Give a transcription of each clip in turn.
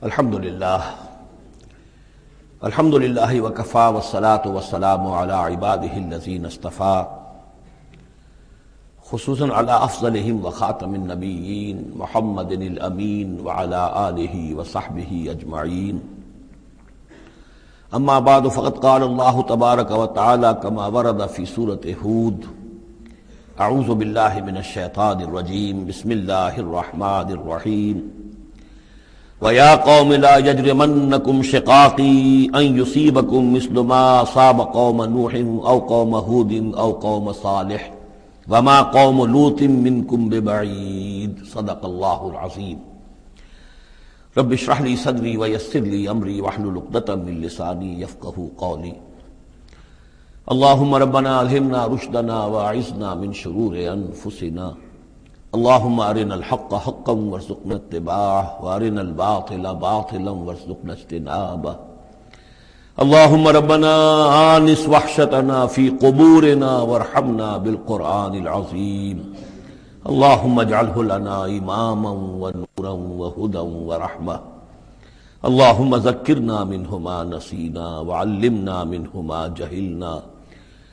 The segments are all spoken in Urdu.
الحمد للہ وکفی والصلاة والسلام علی عبادہ الذین اصطفی خصوصاً علی افضلہم وخاتم النبیین محمد الامین وعلی آلہ وصحبہ اجمعین اما بعد فقد قال اللہ تبارک وتعالی کما ورد فی سورۃ ہود اعوذ باللہ من الشیطان الرجیم بسم اللہ الرحمن الرحیم وَيَا قَوْمِ لَا يَجْرِمَنَّكُمْ شِقَاقِي أَن يُصِيبَكُمْ مِثْلُ مَا أَصَابَ قَوْمَ نُوحٍ أَوْ قَوْمَ هُودٍ أَوْ قَوْمَ صَالِحٍ وَمَا قَوْمُ لُوطٍ مِّنكُمْ بِبَعِيدٍ صدق اللہ العظیم۔ رب اشرح لي صدری ويسر لي أمری واحلل عقدۃ من لسانی یفقہوا قولی۔ اللهم ربنا ألهمنا رشدنا وأعذنا من شرور أنفسنا اللهم أرنا الحق حقا وارزقنا اتباعه وأرنا الباطل باطلا وارزقنا اجتنابه اللهم ربنا آنس وحشتنا في قبورنا وارحمنا بالقرآن العظيم اللهم اجعله لنا إماما ونورا وهدى ورحمة اللهم ذكرنا منه ما نسينا وعلمنا منه ما جهلنا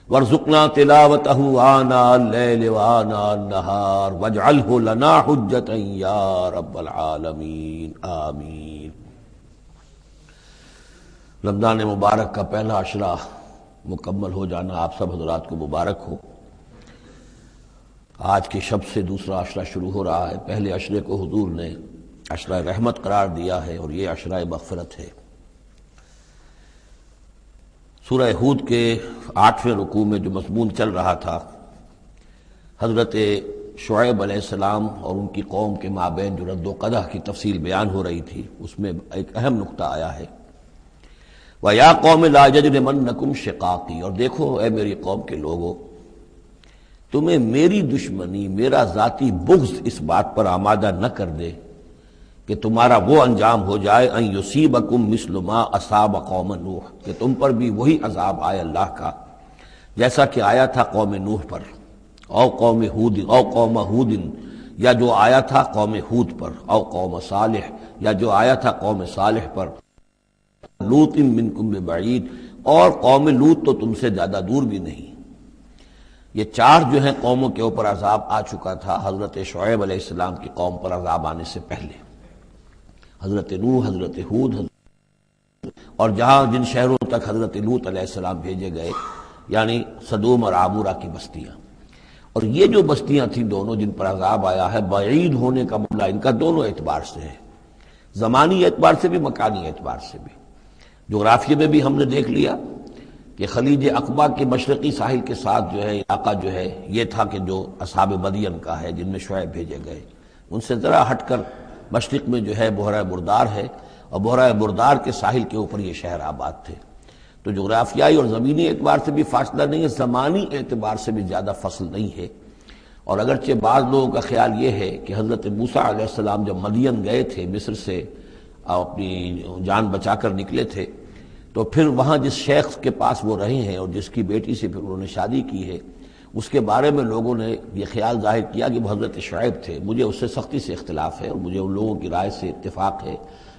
وارزقنا تلاوته آناء الليل وآناء النهار واجعله لنا حجة يا رب العالمین آمین۔ رمضان مبارک کا پہلا عشرہ مکمل ہو جانا آپ سب حضرات کو مبارک ہو۔ آج کی شب سے دوسرا عشرہ شروع ہو رہا ہے۔ پہلے عشرے کو حضور نے عشرہ رحمت قرار دیا ہے اور یہ عشرہ مغفرت ہے۔ سورہ ہود کے 8ویں رکوع میں جو مضمون چل رہا تھا، حضرت شعیب علیہ السلام اور ان کی قوم کے مابین جو رد و قدح کی تفصیل بیان ہو رہی تھی، اس میں ایک اہم نقطہ آیا ہے وَيَا قَوْمِ لَا يَجْرِمَنَّكُمْ شِقَاقِي، اور دیکھو اے میری قوم کے لوگو، تمہیں میری دشمنی، میرا ذاتی بغض اس بات پر آمادہ نہ کر دے کہ تمہارا وہ انجام ہو جائے ان یصیبکم مثل ما اصاب قوم نوح، کہ تم پر بھی وہی عذاب آئے اللہ کا جیسا کہ آیا تھا قوم نوح پر، او قوم ہود، او قوم ہود، یا جو آیا تھا قوم ہود پر، او قوم صالح، یا جو آیا تھا قوم صالح پر، لوط منکم ببعید، اور قوم لوط تو تم سے زیادہ دور بھی نہیں۔ یہ چار جو ہیں قوموں کے اوپر عذاب آ چکا تھا حضرت شعیب علیہ السلام کی قوم پر عذاب آنے سے پہلے، حضرت نوح، حضرت ہود، اور جہاں جن شہروں تک حضرت لوط علیہ السلام بھیجے گئے، یعنی سدوم اور عامورہ کی بستیاں۔ اور یہ جو بستیاں تھیں دونوں جن پر عذاب آیا ہے، بعید ہونے کا معاملہ ان کا دونوں اعتبار سے ہے، زمانی اعتبار سے بھی، مکانی اعتبار سے بھی۔ جغرافیے میں بھی ہم نے دیکھ لیا کہ خلیج عقبہ کے مشرقی ساحل کے ساتھ جو ہے علاقہ جو ہے یہ تھا کہ جو اصحاب مدین کا ہے، جن میں شعیب بھیجے گئے، ان سے ذرا ہٹ کر مشرق میں جو ہے بحیرہ بردار ہے، اور بحیرہ بردار کے ساحل کے اوپر یہ شہر آباد تھے۔ تو جغرافیائی اور زمینی اعتبار سے بھی فاصلہ نہیں ہے، زمانی اعتبار سے بھی زیادہ فصل نہیں ہے۔ اور اگرچہ بعض لوگوں کا خیال یہ ہے کہ حضرت موسیٰ علیہ السلام جب مدین گئے تھے، مصر سے اپنی جان بچا کر نکلے تھے، تو پھر وہاں جس شیخ کے پاس وہ رہے ہیں اور جس کی بیٹی سے پھر انہوں نے شادی کی ہے، اس کے بارے میں لوگوں نے یہ خیال ظاہر کیا کہ وہ حضرت شعیب تھے۔ مجھے اس سے سختی سے اختلاف ہے، اور مجھے ان لوگوں کی رائے سے اتفاق ہے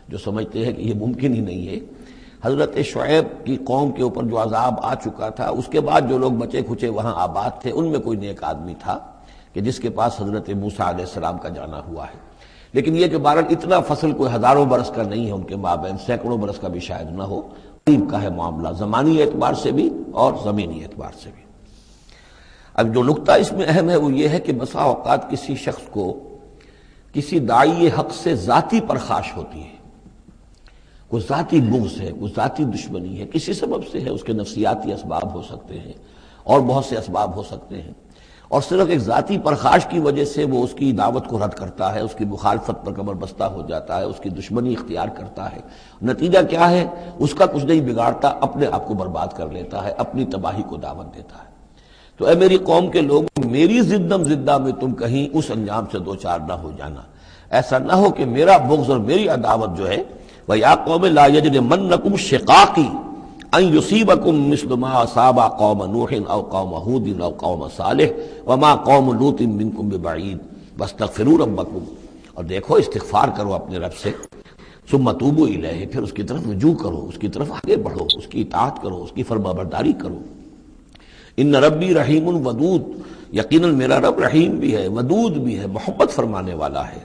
جو سمجھتے ہیں کہ یہ ممکن ہی نہیں ہے۔ حضرت شعیب کی قوم کے اوپر جو عذاب آ چکا تھا، اس کے بعد جو لوگ بچے کھچے وہاں آباد تھے، ان میں کوئی نیک آدمی تھا کہ جس کے پاس حضرت موسیٰ علیہ السلام کا جانا ہوا ہے۔ لیکن یہ کہ بہرحال اتنا فصل کوئی ہزاروں برس کا نہیں ہے ان کے مابین، سینکڑوں برس کا بھی شاید نہ ہو، قریب کا ہے معاملہ، زمانی اعتبار سے بھی اور زمینی اعتبار سے بھی۔ اب جو نقطہ اس میں اہم ہے وہ یہ ہے کہ بسا اوقات کسی شخص کو کسی داعی حق سے ذاتی پرخاش ہوتی ہے، کوئی ذاتی بغض ہے، کوئی ذاتی دشمنی ہے، کسی سبب سے ہے، اس کے نفسیاتی اسباب ہو سکتے ہیں اور بہت سے اسباب ہو سکتے ہیں، اور صرف ایک ذاتی پرخاش کی وجہ سے وہ اس کی دعوت کو رد کرتا ہے، اس کی مخالفت پر کمر بستہ ہو جاتا ہے، اس کی دشمنی اختیار کرتا ہے۔ نتیجہ کیا ہے؟ اس کا کچھ نہیں بگاڑتا، اپنے آپ کو برباد کر لیتا ہے، اپنی تباہی کو دعوت دیتا ہے۔ تو اے میری قوم کے لوگ، میری زدم زدہ میں تم کہیں اس انجام سے دوچار نہ ہو جانا، ایسا نہ ہو کہ میرا بغض اور میری عداوت جو ہے وَيَا قَوْمِ لَا يَجْرِمَنَّكُمْ شِقَاقِي أَن يُصِيبَكُمْ مِثْلُ مَا أَصَابَ قَوْمَ نُوحٍ أَوْ قَوْمَ هُودٍ أَوْ قَوْمَ صَالِحٍ وَمَا قَوْمُ لُوطٍ مِّنكُمْ بِبَعِيدٍ وَاسْتَغْفِرُوا رَبَّكُمْ، اور دیکھو استغفار کرو اپنے رب سے، ثم توبوا الیہ، پھر اس کی طرف رجوع کرو، اس کی طرف آگے بڑھو، اس کی اطاعت کرو، اس کی فرمانبرداری کرو۔ ان ربی رحیم ودود، یقیناً میرا رب رحیم بھی ہے، ودود بھی ہے، محبت فرمانے والا ہے۔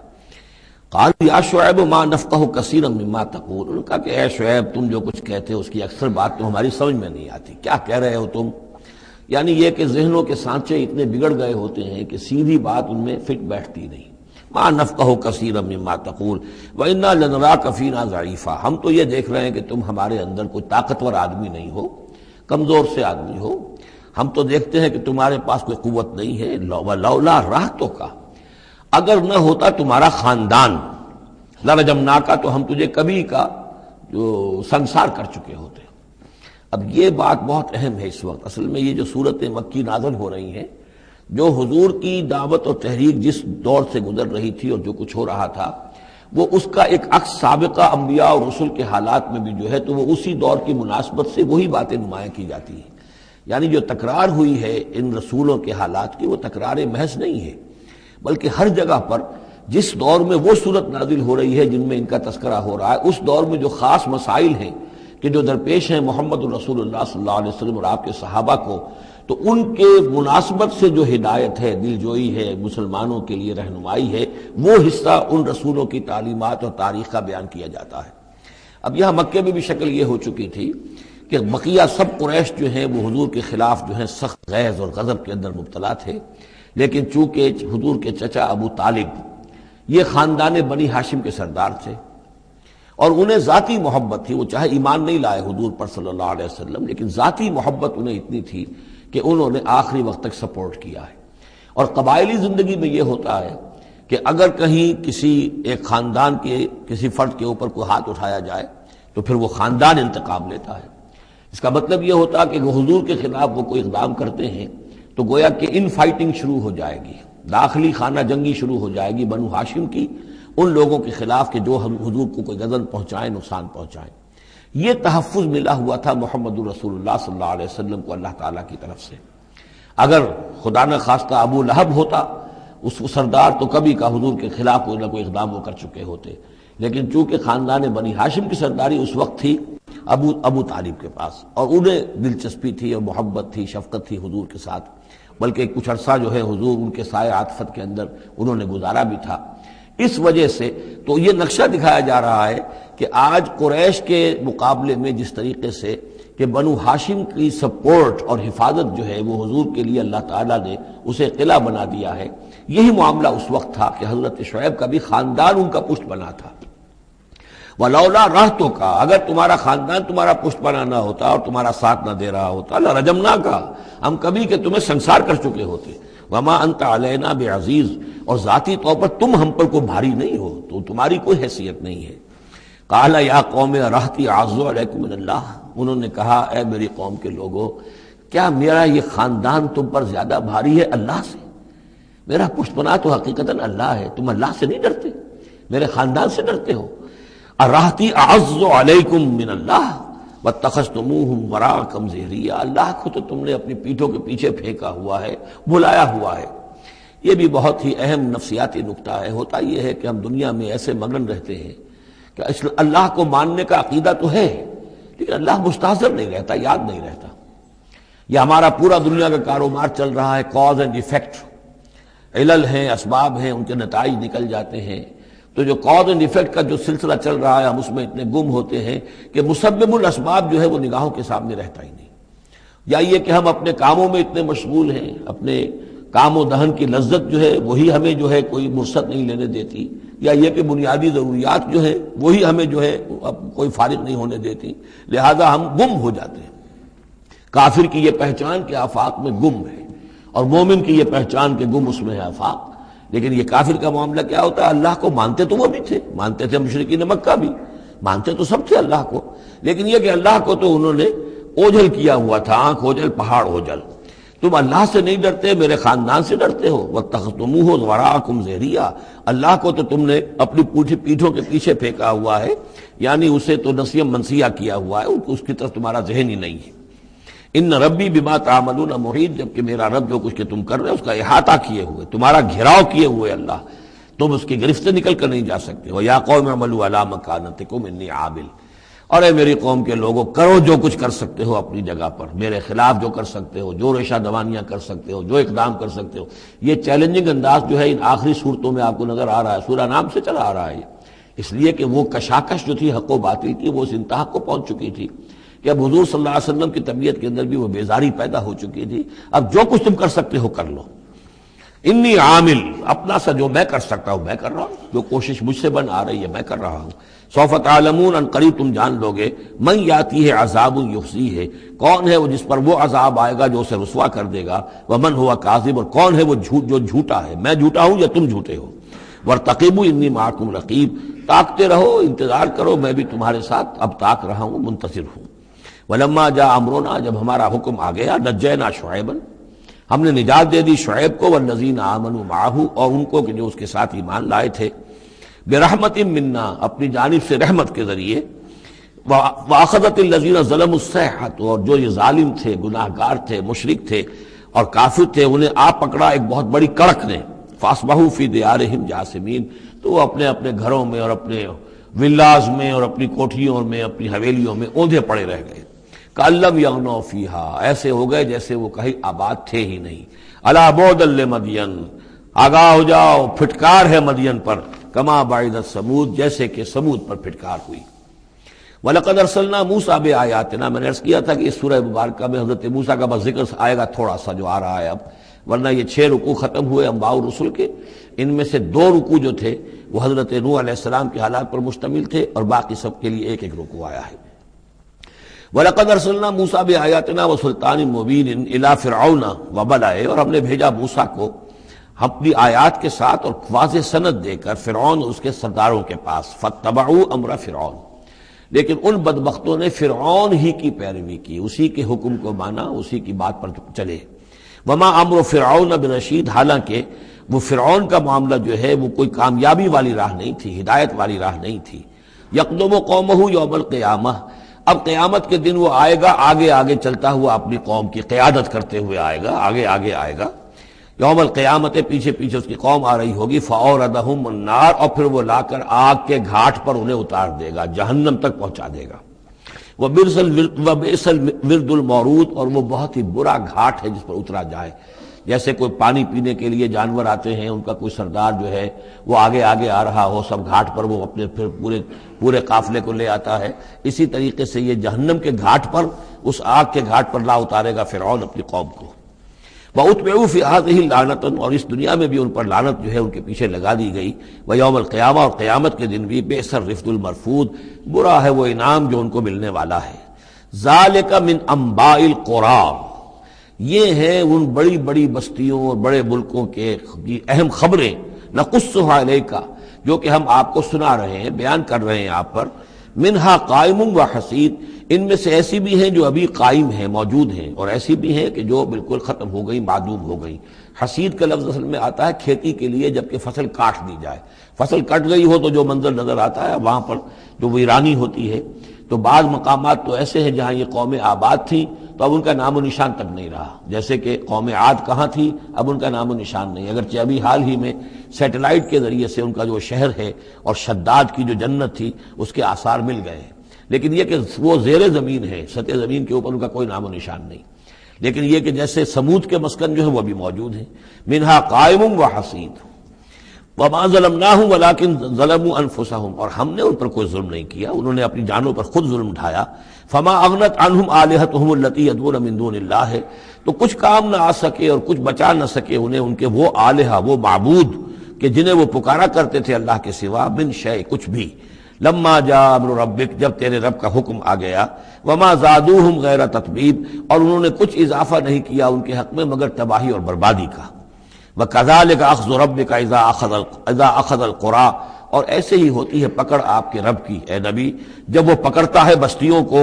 قال یا شعیب ما نفقہ کثیرا مما تقول، انہوں نے کہا کہ اے شعیب تم جو کچھ کہتے ہو اس کی اکثر بات تو ہماری سمجھ میں نہیں آتی، کیا کہہ رہے ہو تم؟ یعنی یہ کہ ذہنوں کے سانچے اتنے بگڑ گئے ہوتے ہیں کہ سیدھی بات ان میں فٹ بیٹھتی نہیں۔ ما نفقہ کثیرا مما تقول وانا لنراک فینا ضعیفا، ہم تو یہ دیکھ رہے ہیں کہ تم ہمارے اندر کوئی طاقتور آدمی نہیں ہو، کمزور سے آدمی ہو، ہم تو دیکھتے ہیں کہ تمہارے پاس کوئی قوت نہیں ہے۔ لولا رہتک، اگر نہ ہوتا تمہارا خاندان، لرجمناک، تو ہم تجھے کبھی کا جو سنسار کر چکے ہوتے۔ اب یہ بات بہت اہم ہے اس وقت، اصل میں یہ جو صورت مکی نازل ہو رہی ہیں، جو حضور کی دعوت اور تحریک جس دور سے گزر رہی تھی اور جو کچھ ہو رہا تھا، وہ اس کا ایک عکس سابقہ انبیاء اور رسل کے حالات میں بھی جو ہے تو وہ اسی دور کی مناسبت سے وہی باتیں نمایاں کی جاتی ہیں۔ یعنی جو تکرار ہوئی ہے ان رسولوں کے حالات کی، وہ تکرار محض نہیں ہے، بلکہ ہر جگہ پر جس دور میں وہ صورت نازل ہو رہی ہے جن میں ان کا تذکرہ ہو رہا ہے، اس دور میں جو خاص مسائل ہیں کہ جو درپیش ہیں محمد الرسول اللہ صلی اللہ علیہ وسلم اور آپ کے صحابہ کو، تو ان کے مناسبت سے جو ہدایت ہے، دل جوئی ہے، مسلمانوں کے لیے رہنمائی ہے، وہ حصہ ان رسولوں کی تعلیمات اور تاریخ کا بیان کیا جاتا ہے۔ اب یہاں مکے میں بھی شکل یہ ہو چکی تھی کہ بقیہ سب قریش جو ہیں وہ حضور کے خلاف جو ہیں سخت غیظ اور غضب کے اندر مبتلا تھے، لیکن چونکہ حضور کے چچا ابو طالب یہ خاندان بنی ہاشم کے سردار تھے اور انہیں ذاتی محبت تھی، وہ چاہے ایمان نہیں لائے حضور پر صلی اللہ علیہ وسلم، لیکن ذاتی محبت انہیں اتنی تھی کہ انہوں نے آخری وقت تک سپورٹ کیا ہے۔ اور قبائلی زندگی میں یہ ہوتا ہے کہ اگر کہیں کسی ایک خاندان کے کسی فرد کے اوپر کوئی ہاتھ اٹھایا جائے تو پھر وہ خاندان انتقام لیتا ہے۔ اس کا مطلب یہ ہوتا کہ وہ حضور کے خلاف وہ کوئی اقدام کرتے ہیں تو گویا کہ ان فائٹنگ شروع ہو جائے گی، داخلی خانہ جنگی شروع ہو جائے گی بنو ہاشم کی ان لوگوں کے خلاف کہ جو ہم حضور کو کوئی غضب پہنچائیں، نقصان پہنچائیں۔ یہ تحفظ ملا ہوا تھا محمد الرسول اللہ صلی اللہ علیہ وسلم کو اللہ تعالیٰ کی طرف سے۔ اگر خدا نہ خواستہ ابو لہب ہوتا اس سردار، تو کبھی کا حضور کے خلاف کوئی نہ کوئی اقدام وہ کر چکے ہوتے، لیکن چونکہ خاندان بنی ہاشم کی سرداری اس وقت تھی ابو طالب کے پاس، اور انہیں دلچسپی تھی اور محبت تھی، شفقت تھی حضور کے ساتھ، بلکہ کچھ عرصہ جو ہے حضور ان کے سائے عاطفت کے اندر انہوں نے گزارا بھی تھا۔ اس وجہ سے تو یہ نقشہ دکھایا جا رہا ہے کہ آج قریش کے مقابلے میں جس طریقے سے کہ بنو ہاشم کی سپورٹ اور حفاظت جو ہے وہ حضور کے لیے اللہ تعالیٰ نے اسے قلعہ بنا دیا ہے، یہی معاملہ اس وقت تھا کہ حضرت شعیب کا بھی خاندان ان کا پشت بنا تھا۔ وَلَوْلَا رَحْتُكَ، اگر تمہارا خاندان تمہارا پشت بنا نہ ہوتا اور تمہارا ساتھ نہ دے رہا ہوتا، لَرَجَمْنَاكَ، ہم کبھی کہ تمہیں سنسار کر چکے ہوتے۔ وَمَا أَنْتَ عَلَيْنَا بِعَزِيزٍ، اور ذاتی طور پر تم ہم پر کوئی بھاری نہیں ہو، تو تمہاری کوئی حیثیت نہیں ہے۔ قَالَ يَا قَوْمِ رَحْتِي أَعَزُّ عَلَيْكُم مِّنَ اللَّهِ، انہوں نے کہا اے میری قوم کے لوگوں، کیا میرا یہ خاندان تم پر زیادہ بھاری ہے اللہ سے؟ میرا پشت بنا تو حقیقتاً اللہ ہے، تم اللہ سے نہیں ڈرتے، میرے خاندان سے ڈرتے ہو۔ رحتی اعز علیکم من اللہ واتخذتموہم وراءکم ظہریا، اللہ کو تو تم نے اپنی پیٹھوں کے پیچھے پھینکا ہوا ہے، بلایا ہوا ہے۔ یہ بھی بہت ہی اہم نفسیاتی نکتہ ہے۔ ہوتا یہ ہے کہ ہم دنیا میں ایسے مگن رہتے ہیں کہ اللہ کو ماننے کا عقیدہ تو ہے، لیکن اللہ مستحضر نہیں رہتا، یاد نہیں رہتا۔ یہ ہمارا پورا دنیا کا کاروبار چل رہا ہے، کاز اینڈ ایفیکٹ، علل ہیں، اسباب ہیں، ان کے نتائج نکل جاتے ہیں۔ تو جو کاز اینڈ ایفیکٹ کا جو سلسلہ چل رہا ہے، ہم اس میں اتنے گم ہوتے ہیں کہ مسبب الاسباب جو ہے وہ نگاہوں کے سامنے رہتا ہی نہیں۔ یا یہ کہ ہم اپنے کاموں میں اتنے مشغول ہیں، اپنے کام و دہن کی لذت جو ہے وہی ہمیں جو ہے کوئی مرصد نہیں لینے دیتی، یا یہ کہ بنیادی ضروریات جو ہے وہی ہمیں جو ہے اب کوئی فارغ نہیں ہونے دیتی، لہذا ہم گم ہو جاتے ہیں۔ کافر کی یہ پہچان کہ آفاق میں گم ہے، اور مومن کی یہ پہچان کہ گم اس میں ہے آفاق۔ لیکن یہ کافر کا معاملہ کیا ہوتا ہے؟ اللہ کو مانتے تو وہ بھی تھے، مانتے تھے مشرکین مکہ بھی، مانتے تو سب تھے اللہ کو، لیکن یہ کہ اللہ کو تو انہوں نے اوجھل کیا ہوا تھا، آنکھ اوجھل پہاڑ اوجھل۔ تم اللہ سے نہیں ڈرتے، میرے خاندان سے ڈرتے ہو۔ وَاتَّخَذْتُمُوهُ وَرَاءَكُمْ ظِهْرِيًّا، اللہ کو تو تم نے اپنی پیٹھوں کے پیچھے پھینکا ہوا ہے، یعنی اسے تو نسیہ منسیہ کیا ہوا ہے، اس کی طرف تمہارا ذہن ہی نہیں ہے۔ ان ربی بما تعملون محیط، جبکہ میرا رب جو کچھ کہ تم کر رہے ہو اس کا احاطہ کیے ہوئے، تمہارا گھیراؤ کیے ہوئے اللہ، تم اس کی گرفت سے نکل کر نہیں جا سکتے. وَيَا قَوْمِ اعْمَلُوا عَلَىٰ مَكَانَتِكُمْ إِنِّي عَامِلٌ، اور اے میری قوم کے لوگوں کرو جو کچھ کر سکتے ہو اپنی جگہ پر، میرے خلاف جو کر سکتے ہو، جو ریشہ دوانیاں کر سکتے ہو، جو اقدام کر سکتے ہو. یہ چیلنجنگ انداز جو ہے ان آخری صورتوں میں آپ کو نظر آ رہا ہے، سورہ نام سے چلا آ رہا ہے، اس لیے کہ وہ کشاکش جو تھی حق و باطل کی وہ اس انتہا کو پہنچ چکی تھی کہ اب حضور صلی اللہ علیہ وسلم کی طبیعت کے اندر بھی وہ بیزاری پیدا ہو چکی تھی. اب جو کچھ تم کر سکتے ہو کر لو. انی عامل، اپنا سا جو میں کر سکتا ہوں میں کر رہا ہوں، جو کوشش مجھ سے بن آ رہی ہے میں کر رہا ہوں. سوف تعلمون، ان قریب تم جان لو گے، من یاتی ہے عذاب یخزیہ، کون ہے وہ جس پر وہ عذاب آئے گا جو اسے رسوا کر دے گا. ومن ہوا کاذب، اور کون ہے وہ جو جھوٹا ہے، میں جھوٹا ہوں یا تم جھوٹے ہو. وارتقبوا انی معکم رقیب، تاکتے رہو، انتظار کرو، میں بھی تمہارے ساتھ اب تاک رہا ہوں، منتظر ہوں. ولما جاء امرنا، جب ہمارا حکم آ گیا، نجینا شعیبا، ہم نے نجات دے دی شعیب کو، والذین آمنوا معہ، اور ان کو کہ جو اس کے ساتھ ایمان لائے تھے، برحمت منا، اپنی جانب سے رحمت کے ذریعے، واخذت الذین ظلموا الصیحۃ، اور جو یہ ظالم تھے، گناہ گار تھے، مشرک تھے اور کافر تھے، انہیں آ پکڑا ایک بہت بڑی کڑک نے. فاصبحوا فی دیارہم جاثمین، تو وہ اپنے اپنے گھروں میں اور اپنے ولاز میں اور اپنی کوٹھیوں میں، اپنی حویلیوں میں اوندھے پڑے رہ گئے. کأن لم یغنوا فیہا، ایسے ہو گئے جیسے وہ کہیں آباد تھے ہی نہیں. الا بعدا لمدین، آگاہ ہو جاؤ، پھٹکار ہے مدین پر. کما بعدت ثمود، جیسے کہ ثمود پر پھٹکار ہوئی. وَلَقَدْ أَرْسَلْنَا مُوسَىٰ بِآيَاتِنَا، میں نے عرض کیا تھا کہ اس سورہ مبارکہ میں حضرت موسیٰ کا بس ذکر آئے گا تھوڑا سا جو آ رہا ہے اب، ورنہ یہ 6 رکوع ختم ہوئے انباء الرسل کے. ان میں سے 2 رکوع جو تھے وہ حضرت نوح علیہ السلام کے حالات پر مشتمل تھے، اور باقی سب کے لیے ایک ایک رکوع آیا ہے. وَلَقَدْ أَرْسَلْنَا مُوسَىٰ بِآيَاتِنَا وَسُلْطَانٍ مُّبِينٍ إِلَىٰ فِرْعَوْنَ وَمَلَئِهِ، اور ہم نے بھیجا موسیٰ کو اپنی آیات کے ساتھ اور واضح سند دے کر فرعون اور اس کے سرداروں کے پاس. فَاتَّبَعُوا أَمْرَ فِرْعَوْنَ، لیکن ان بدبختوں نے فرعون ہی کی پیروی کی، اسی کے حکم کو مانا، اسی کی بات پر چلے. وما امر فرعون برشید، حالانکہ وہ فرعون کا معاملہ جو ہے وہ کوئی کامیابی والی راہ نہیں تھی، ہدایت والی راہ نہیں تھی. یقدم قومہ یوم القیامہ، اب قیامت کے دن وہ آئے گا آگے آگے چلتا ہوا، اپنی قوم کی قیادت کرتے ہوئے آئے گا، آگے آگے آئے گا. یوم القیامت، پیچھے پیچھے اس کی قوم آ رہی ہوگی. فاوردہم النار، اور پھر وہ لا کر آگ کے گھاٹ پر انہیں اتار دے گا، جہنم تک پہنچا دے گا. وبئس الورد المورود، اور وہ بہت ہی برا گھاٹ ہے جس پر اترا جائے. جیسے کوئی پانی پینے کے لیے جانور آتے ہیں، ان کا کوئی سردار جو ہے وہ آگے آگے آ رہا ہو، سب گھاٹ پر وہ اپنے پھر پورے قافلے کو لے آتا ہے، اسی طریقے سے یہ جہنم کے گھاٹ پر، اس آگ کے گھاٹ پر لا اتارے گا فرعون اپنی قوم کو. وَأُتْبِعُوا فِي هَٰذِهِ لَعْنَةً، اور اس دنیا میں بھی ان پر لعنت جو ہے ان کے پیچھے لگا دی گئی. وَيَوْمَ الْقِيَامَةِ، اور قیامت کے دن بھی. بِئْسَ الرِّفْدُ الْمَرْفُودُ، برا ہے وہ انعام جو ان کو ملنے والا ہے. ذَلِكَ مِنْ أَنبَاءِ الْقُرَىٰ، یہ ہیں ان بڑی بڑی بستیوں اور بڑے ملکوں کے اہم خبریں. نَقُصُّهَا عَلَيْكَ، جو کہ ہم آپ کو سنا رہے ہیں، بیان کر رہے ہیں آپ پر. منہا قائم و حسید، ان میں سے ایسی بھی ہیں جو ابھی قائم ہیں، موجود ہیں، اور ایسی بھی ہیں کہ جو بالکل ختم ہو گئی، معدوم ہو گئی. حسید کا لفظ اصل میں آتا ہے کھیتی کے لیے، جبکہ فصل کاٹ دی جائے. فصل کٹ گئی ہو تو جو منظر نظر آتا ہے وہاں پر جو ویرانی ہوتی ہے. تو بعض مقامات تو ایسے ہیں جہاں یہ قومیں آباد تھیں تو اب ان کا نام و نشان تک نہیں رہا، جیسے کہ قوم عاد کہاں تھی، اب ان کا نام و نشان نہیں. اگرچہ ابھی حال ہی میں سیٹلائٹ کے ذریعے سے ان کا جو شہر ہے اور شداد کی جو جنت تھی اس کے آثار مل گئے ہیں، لیکن یہ کہ وہ زیر زمین ہے، سطح زمین کے اوپر ان کا کوئی نام و نشان نہیں. لیکن یہ کہ جیسے سمود کے مسکن جو ہے وہ بھی موجود ہیں. منہا قائم و حسید. وما ظلمناہم ولکن ظلموا انفسہم، اور ہم نے ان پر کوئی ظلم نہیں کیا، انہوں نے اپنی جانوں پر خود ظلم اٹھایا. فما اغنت عنہم آلہتہم التی یدعون من دون اللہ، تو کچھ کام نہ آ سکے اور کچھ بچا نہ سکے انہیں ان کے وہ آلہہ، وہ معبود کہ جنہیں وہ پکارا کرتے تھے اللہ کے سوا. من شیء، کچھ بھی. لما جاء امر ربک، جب تیرے رب کا حکم آ گیا. وما زادوہم غیر تتبیب، اور انہوں نے کچھ اضافہ نہیں کیا ان کے حق میں مگر تباہی اور بربادی کا. وَكَذَلِكَ أَخْذُ رَبِّكَ إِذَا أَخَذَ الْقُرَىٰ، اور ایسے ہی ہوتی ہے پکڑ آپ کے رب کی اے نبی جب وہ پکڑتا ہے بستیوں کو.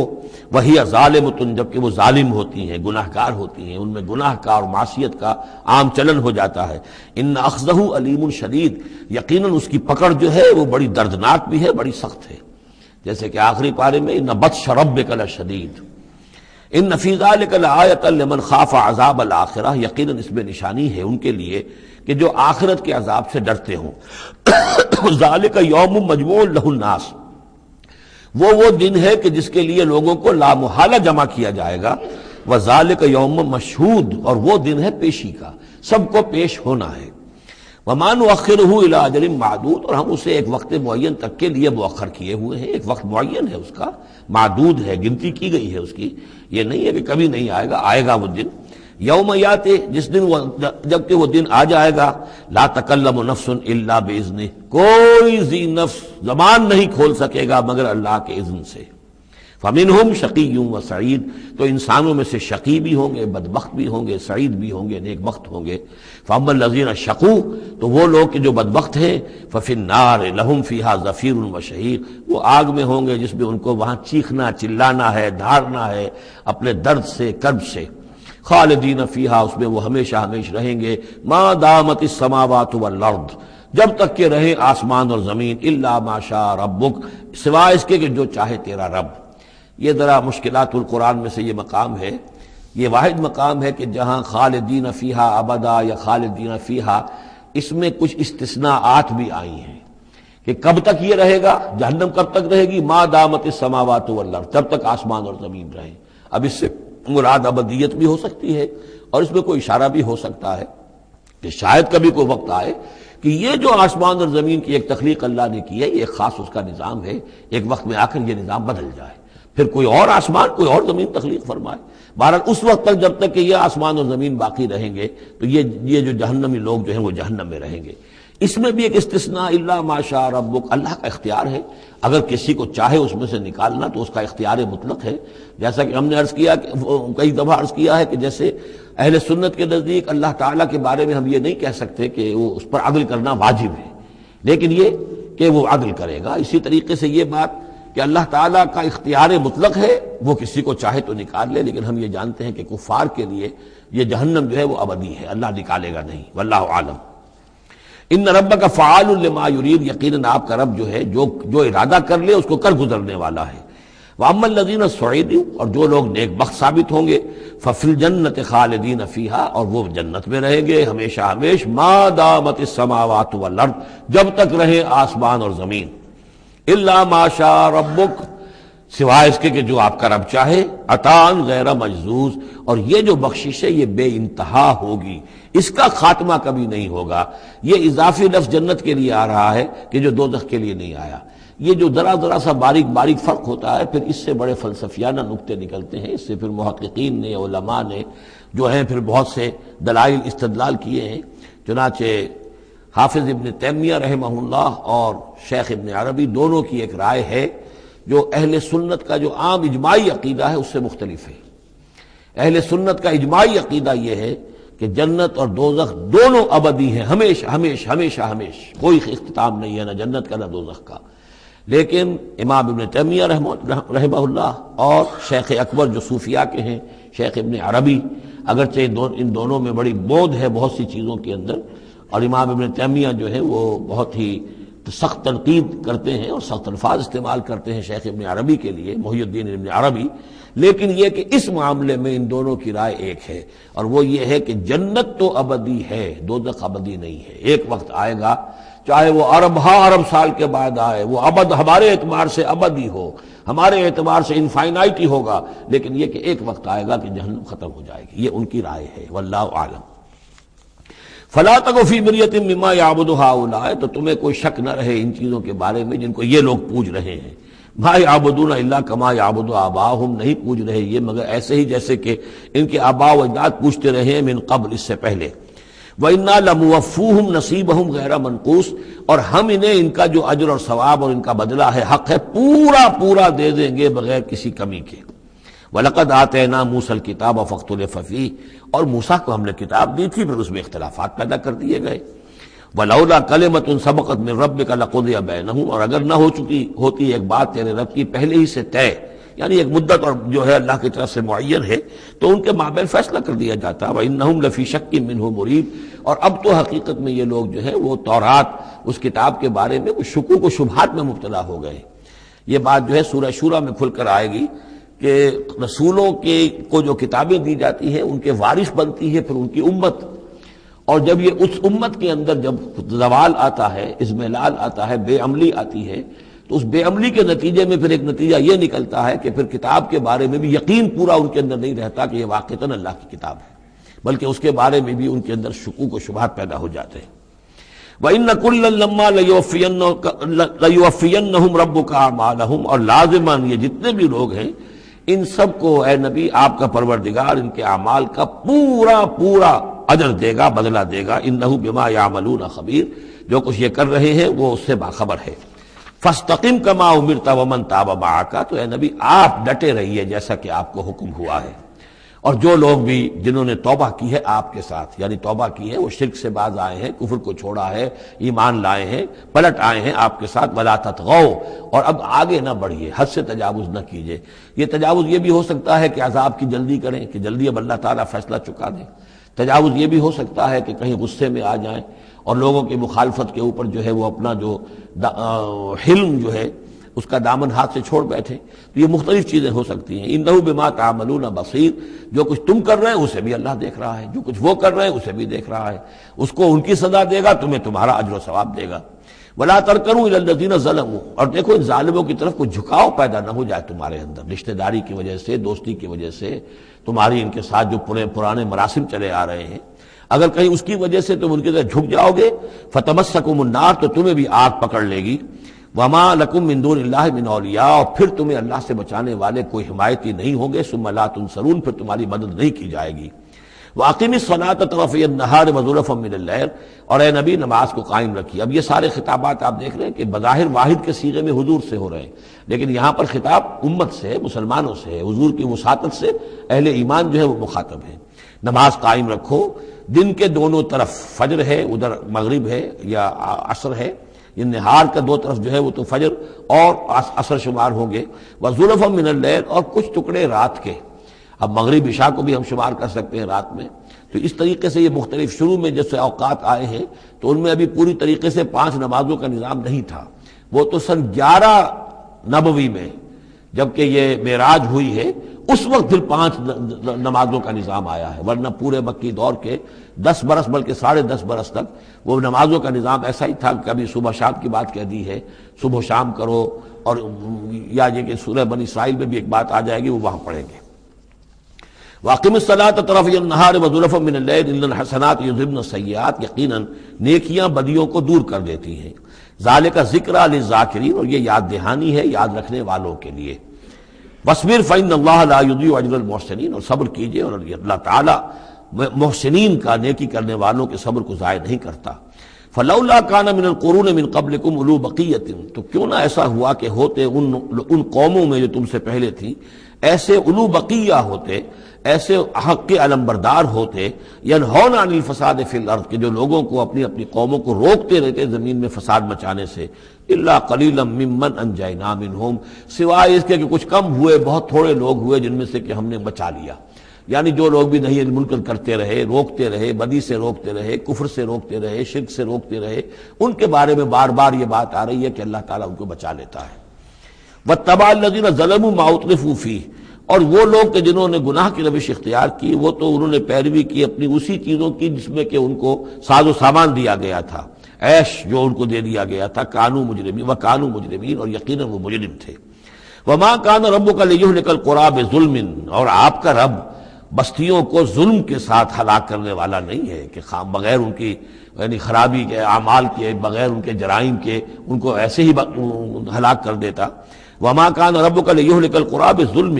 وَهِيَ ظَالِمَةٌ، جبکہ وہ ظالم ہوتی ہیں، گناہ گار ہوتی ہیں، ان میں گناہ کا اور معصیت کا عام چلن ہو جاتا ہے. إِنَّ أَخْذَهُ عَلِيمٌ شَدِيدٌ، یقیناً اس کی پکڑ جو ہے وہ بڑی دردناک بھی ہے، بڑی سخت ہے. جیسے کہ آخری پارے میں إِنَّ بَطْشَ رَبِّكَ لَشَدِيدٌ. ان فی ذلک لآیۃ لمن خاف عذاب الآخرہ، یقیناً اس میں نشانی ہے ان کے لیے کہ جو آخرت کے عذاب سے ڈرتے ہوں۔ ذالک یوم مجموع لہ الناس، وہ دن ہے کہ جس کے لیے لوگوں کو لامحالہ جمع کیا جائے گا۔ وذالک یوم مشہود، اور وہ دن ہے پیشی کا، سب کو پیش ہونا ہے۔ وما نؤخرہ الی اجل معدود، اور ہم اسے ایک وقت معین تک کے لیے مؤخر کیے ہوئے ہیں، ایک وقت معین ہے اس کا، معدود ہے، گنتی کی گئی ہے اس کی، یہ نہیں ہے کہ کبھی نہیں آئے گا، آئے گا وہ دن۔ یوم یاتی، جس دن جبکہ وہ دن آ جائے گا، لا تکلم نفس الا باذنہ، کوئی ذی نفس زبان نہیں کھول سکے گا مگر اللہ کے اذن سے۔ فمنہم شقی و سعید، تو انسانوں میں سے شقی بھی ہوں گے، بدبخت بھی ہوں گے، سعید بھی ہوں گے، نیک بخت ہوں گے۔ فاما الذین شقوا، تو وہ لوگ کہ جو بدبخت ہیں، ففی النار لہم فیہا زفیر و شہیق، وہ آگ میں ہوں گے جس میں ان کو وہاں چیخنا چلانا ہے، دھارنا ہے اپنے درد سے، کرب سے۔ خالدین فیہا، اس میں وہ ہمیشہ ہمیش رہیں گے، ما دامت السماوات والارض، جب تک کہ رہے آسمان اور زمین، الا ما شاء ربک، سوائے اس کے کہ جو چاہے تیرا رب۔ یہ ذرا مشکلات القرآن میں سے یہ مقام ہے، یہ واحد مقام ہے کہ جہاں خالدین فیہا ابدا یا خالدین فیہا، اس میں کچھ استثناءات بھی آئی ہیں کہ کب تک یہ رہے گا، جہنم کب تک رہے گی، ما دامت السماوات والارض، جب تک آسمان اور زمین رہے۔ اب اس سے مراد ابدیت بھی ہو سکتی ہے، اور اس میں کوئی اشارہ بھی ہو سکتا ہے کہ شاید کبھی کوئی وقت آئے کہ یہ جو آسمان اور زمین کی ایک تخلیق اللہ نے کی ہے، یہ ایک خاص اس کا نظام ہے، ایک وقت میں آ کر یہ نظام بدل جائے، پھر کوئی اور آسمان کوئی اور زمین تخلیق فرمائے۔ بہرحال اس وقت تک جب تک کہ یہ آسمان اور زمین باقی رہیں گے تو یہ جو جہنمی لوگ جو ہیں وہ جہنم میں رہیں گے۔ اس میں بھی ایک استثناء، الا ما شاء ربک، اللہ کا اختیار ہے، اگر کسی کو چاہے اس میں سے نکالنا تو اس کا اختیار مطلق ہے۔ جیسا کہ ہم نے عرض کیا، کئی دفعہ عرض کیا ہے کہ جیسے اہل سنت کے نزدیک اللہ تعالیٰ کے بارے میں ہم یہ نہیں کہہ سکتے کہ وہ اس پر عدل کرنا واجب ہے، لیکن یہ کہ وہ عدل کرے گا۔ اسی طریقے سے یہ بات کہ اللہ تعالیٰ کا اختیار مطلق ہے، وہ کسی کو چاہے تو نکال لے، لیکن ہم یہ جانتے ہیں کہ کفار کے لیے یہ جہنم جو ہے وہ ابدی ہے، اللہ نکالے گا نہیں، واللہ عالم۔ ان ربک فعال لما یرید، یقیناً آپ کا رب جو ہے جو ارادہ کر لے اس کو کر گزرنے والا ہے۔ واما الذین سعدوا، اور جو لوگ نیک بخت ثابت ہوں گے، ففی الجنۃ خالدین فیہا، اور وہ جنت میں رہیں گے ہمیشہ ہمیش، ما دامت السماوات والارض، جب تک رہے آسمان اور زمین۔ الا ما شاء ربک، سوائے اس کے کہ جو آپ کا رب چاہے، عطان غیر مجزوز، اور یہ جو بخشش ہے یہ بے انتہا ہوگی، اس کا خاتمہ کبھی نہیں ہوگا۔ یہ اضافی لفظ جنت کے لیے آ رہا ہے کہ جو دوزخ کے لیے نہیں آیا۔ یہ جو ذرا سا باریک باریک فرق ہوتا ہے، پھر اس سے بڑے فلسفیانہ نکتے نکلتے ہیں، اس سے پھر محققین نے، علماء نے جو ہیں پھر بہت سے دلائل استدلال کیے ہیں۔ چنانچہ حافظ ابن تیمیہ رحمہ اللہ اور شیخ ابن عربی دونوں کی ایک رائے ہے جو اہل سنت کا جو عام اجماعی عقیدہ ہے اس سے مختلف ہے۔ اہل سنت کا اجماعی عقیدہ یہ ہے کہ جنت اور دوزخ دونوں ابدی ہیں، ہمیشہ ہمیشہ ہمیشہ ہمیشہ، کوئی اختتام نہیں ہے نہ جنت کا نہ دوزخ کا۔ لیکن امام ابن تیمیہ رحمہ اللہ اور شیخ اکبر جو صوفیاء کے ہیں، شیخ ابن عربی، اگرچہ ان دونوں میں بڑی بود ہے بہت سی چیزوں کے اندر، اور امام ابن تیمیہ جو ہے وہ بہت ہی سخت تنقید کرتے ہیں اور سخت الفاظ استعمال کرتے ہیں شیخ ابن عربی کے لیے، محی الدین ابن عربی، لیکن یہ کہ اس معاملے میں ان دونوں کی رائے ایک ہے، اور وہ یہ ہے کہ جنت تو ابدی ہے، دوزخ ابدی نہیں ہے۔ ایک وقت آئے گا، چاہے وہ ارب سال کے بعد آئے، وہ ابد ہمارے اعتبار سے ابدی ہو، ہمارے اعتبار سے انفائنائٹی ہوگا، لیکن یہ کہ ایک وقت آئے گا کہ جہنم ختم ہو جائے گی۔ یہ ان کی رائے ہے، واللہ عالم۔ فلا تک فی مریۃ مما یعبد ہؤلاء، تو تمہیں کوئی شک نہ رہے ان چیزوں کے بارے میں جن کو یہ لوگ پوج رہے ہیں۔ ما یعبدون الا کما یعبد آباؤہم، نہیں پوج رہے یہ مگر ایسے ہی جیسے کہ ان کے آباء و اجداد پوجتے رہے ہیں من قبل، اس سے پہلے۔ وَإِنَّا لَمُوَفُّوهُمْ نَصِيبَهُمْ غَيْرَ مَنقُوص، اور ہم انہیں ان کا جو اجر اور ثواب اور ان کا بدلہ ہے، حق ہے، پورا دے دیں گے بغیر کسی کمی کے۔ وَلَقَدْ آتَيْنَا مُوسَى الْكِتَابَ فَاخْتُلِفَ فِيهِ، اور موسیٰ کو ہم نے کتاب دی تھی پھر اس میں اختلافات پیدا کر دیے گئے۔ وَلَوْلَا كَلِمَةٌ سَبَقَتْ مِنْ رَبِّكَ لَقُضِيَ بَيْنَهُمْ، اور اگر نہ ہوتی ایک بات تیرے رب کی پہلے ہی سے طے، یعنی ایک مدت اور جو ہے اللہ کی طرف سے معین ہے، تو ان کے مابین فیصلہ کر دیا جاتا۔ وَإِنَّهُمْ لَفِي شَكٍّ مِّنْهُ مُرِيبٍ، اور اب تو حقیقت میں یہ لوگ جو ہے وہ تورات اس کتاب کے بارے میں کچھ شکوک و شبہات میں مبتلا ہو گئے۔ یہ بات جو ہے سورہ شورى میں کھل کر آئے گی کہ رسولوں کے کو جو کتابیں دی جاتی ہیں ان کے وارث بنتی ہے پھر ان کی امت، اور جب یہ اس امت کے اندر جب زوال آتا ہے، اضمحلال آتا ہے، بے عملی آتی ہے، تو اس بے عملی کے نتیجے میں پھر ایک نتیجہ یہ نکلتا ہے کہ پھر کتاب کے بارے میں بھی یقین پورا ان کے اندر نہیں رہتا کہ یہ واقعتاً اللہ کی کتاب ہے، بلکہ اس کے بارے میں بھی ان کے اندر شکوک و شبہات پیدا ہو جاتے ہیں۔ وَإِنَّ كُلًّا لَمَّا لَيُوَفِّيَنَّهُمْ رَبُّكَ أَعْمَالَهُمْ، اور لازماً یہ جتنے بھی لوگ ہیں ان سب کو اے نبی آپ کا پروردگار ان کے اعمال کا پورا پورا اجر دے گا، بدلہ دے گا۔ إِنَّهُ بِمَا يَعْمَلُونَ خَبِيرٌ، جو کچھ یہ کر رہے ہیں وہ اس سے باخبر ہے۔ فَاسْتَقِمْ كَمَا أُمِرْتَ وَمَنْ تَابَ مَعَكَ، تو اے نبی آپ ڈٹے رہیے جیسا کہ آپ کو حکم ہوا ہے، اور جو لوگ بھی جنہوں نے توبہ کی ہے آپ کے ساتھ، یعنی توبہ کی ہے، وہ شرک سے باز آئے ہیں، کفر کو چھوڑا ہے، ایمان لائے ہیں، پلٹ آئے ہیں آپ کے ساتھ، وَلَا تَطْغَوْا، اور اب آگے نہ بڑھیے، حد سے تجاوز نہ کیجیے۔ یہ تجاوز یہ بھی ہو سکتا ہے کہ عذاب کی جلدی کریں کہ جلدی اب اللہ تعالیٰ فیصلہ چکا دیں، تجاوز یہ بھی ہو سکتا ہے کہ کہیں غصے میں آ جائیں اور لوگوں کی مخالفت کے اوپر جو ہے وہ اپنا جو حلم جو ہے اس کا دامن ہاتھ سے چھوڑ بیٹھے، تو یہ مختلف چیزیں ہو سکتی ہیں۔ اِنَّهُ بِمَا تَعْمَلُونَ بَصِيرٌ، جو کچھ تم کر رہے ہیں اسے بھی اللہ دیکھ رہا ہے، جو کچھ وہ کر رہے ہیں اسے بھی دیکھ رہا ہے، اس کو ان کی سزا دے گا، تمہیں تمہارا اجر و ثواب دے گا۔ وَلَا تَرْكَنُوا إِلَى الَّذِينَ ظَلَمُوا، اور دیکھو ان ظالموں کی طرف کوئی جھکاؤ پیدا نہ ہو جائے تمہارے اندر، رشتہ داری کی وجہ سے، دوستی کی وجہ سے، تمہاری ان کے ساتھ جو پرانے مراسم چلے آ رہے ہیں، اگر کہیں اس کی وجہ سے تم ان کی طرف جھک جاؤ گے، فَتَمَسَّكُمُ النَّارُ، تو تمہیں بھی آگ پکڑ لے گی، وَمَا لَكُم مِّن دُونِ اللَّهِ مِنْ أَوْلِيَاءَ، اور پھر تمہیں اللہ سے بچانے والے کوئی حمایتی نہیں ہوں گے، ثُمَّ لَا تُنصَرُونَ، پھر تمہاری مدد نہیں کی جائے گی۔ وَأَقِمِ الصَّلَاةَ طَرَفَيِ النَّهَارِ وَزُلَفًا مِّنَ اللَّيْلِ، اور اے نبی نماز کو قائم رکھیے۔ اب یہ سارے خطابات آپ دیکھ رہے ہیں کہ بظاہر واحد کے صیغے میں حضور سے ہو رہے ہیں، لیکن یہاں پر خطاب امت سے ہے، مسلمانوں سے ہے، حضور کی وساطت سے اہل ایمان جو ہے وہ مخاطب ہے۔ نماز قائم رکھو، دن کے دونوں طرف، فجر ہے ادھر مغرب ہے یا عصر ہے، یہ نہار کا دو طرف جو ہے وہ تو فجر اور عصر شمار ہوں گے، وَزُلَفًا مِّنَ اللَّيْلِ، اور کچھ ٹکڑے رات کے، اب مغرب عشاء کو بھی ہم شمار کر سکتے ہیں رات میں، تو اس طریقے سے یہ مختلف شروع میں جیسے اوقات آئے ہیں تو ان میں ابھی پوری طریقے سے 5 نمازوں کا نظام نہیں تھا، وہ تو سن 11 نبوی میں جبکہ یہ معراج ہوئی ہے اس وقت پھر 5 نمازوں کا نظام آیا ہے، ورنہ پورے مکی دور کے 10 برس بلکہ 10.5 برس تک وہ نمازوں کا نظام ایسا ہی تھا کہ کبھی صبح شام کی بات کہہ دی ہے، صبح شام کرو، اور یا یہ کہ سورہ بنی اسرائیل میں بھی ایک بات آ جائے گی وہ وہاں پڑھیں گے۔ وَأَقِمِ الصَّلَاةَ طَرَفَيِ النَّهَارِ وَزُلَفًا مِّنَ اللَّيْلِ إِنَّ الْحَسَنَاتِ يُذْهِبْنَ السَّيِّئَاتِ، یقیناً نیکیاں بدیوں کو دور کر دیتی ہیں۔ ذَلِكَ ذِكْرَىٰ لِلذَّاكِرِينَ، اور یہ یاد دہانی ہے یاد رکھنے والوں کے لیے۔ وَاصْبِرْ فَإِنَّ اللَّهَ لَا يُضِيعُ أَجْرَ الْمُحْسِنِينَ، اور صبر کیجئے، اور اللہ تعالیٰ محسنین کا، نیکی کرنے والوں کے صبر کو ضائع نہیں کرتا۔ فَلَوْلَا كَانَ مِنَ الْقُرُونِ مِنْ قَبْلِكُمْ أُولُو بَقِيَّةٍ، تو کیوں نہ ایسا ہوا کہ ہوتے ان قوموں میں جو تم سے پہلے تھی ایسے اولو بقیہ ہوتے، ایسے حق کے علمبردار ہوتے، ینہون عن الفساد فی الارض، کہ جو لوگوں کو اپنی قوموں کو روکتے رہتے زمین میں فساد مچانے سے، الا قلیلا ممن انجینا منہم، سوائے اس کے کہ کچھ کم ہوئے، بہت تھوڑے لوگ ہوئے جن میں سے کہ ہم نے بچا لیا، یعنی جو لوگ بھی نہیں منکر کرتے رہے، روکتے رہے، بدی سے روکتے رہے، کفر سے روکتے رہے، شرک سے روکتے رہے، ان کے بارے میں بار بار یہ بات آ رہی ہے کہ اللہ تعالیٰ ان کو بچا لیتا ہے۔ وَاتَّبَعَ الَّذِينَ ظَلَمُوا مَا أُتْرِفُوا فِيهِ، اور وہ لوگ کہ جنہوں نے گناہ کی روش اختیار کی وہ تو انہوں نے پیروی کی اپنی اسی چیزوں کی جس میں کہ ان کو ساز و سامان دیا گیا تھا، عیش جو ان کو دے دیا گیا تھا، کانوا مجرمین وکانوا مجرمین، اور یقیناً وہ مجرم تھے۔ وما کان ربک لیہلک القری بظلم، اور آپ کا رب بستیوں کو ظلم کے ساتھ ہلاک کرنے والا نہیں ہے کہ بغیر ان کی یعنی خرابی کے اعمال کے، بغیر ان کے جرائم کے ان کو ایسے ہی ہلاک کر دیتا۔ وما کان ربک لیہلک القری بظلم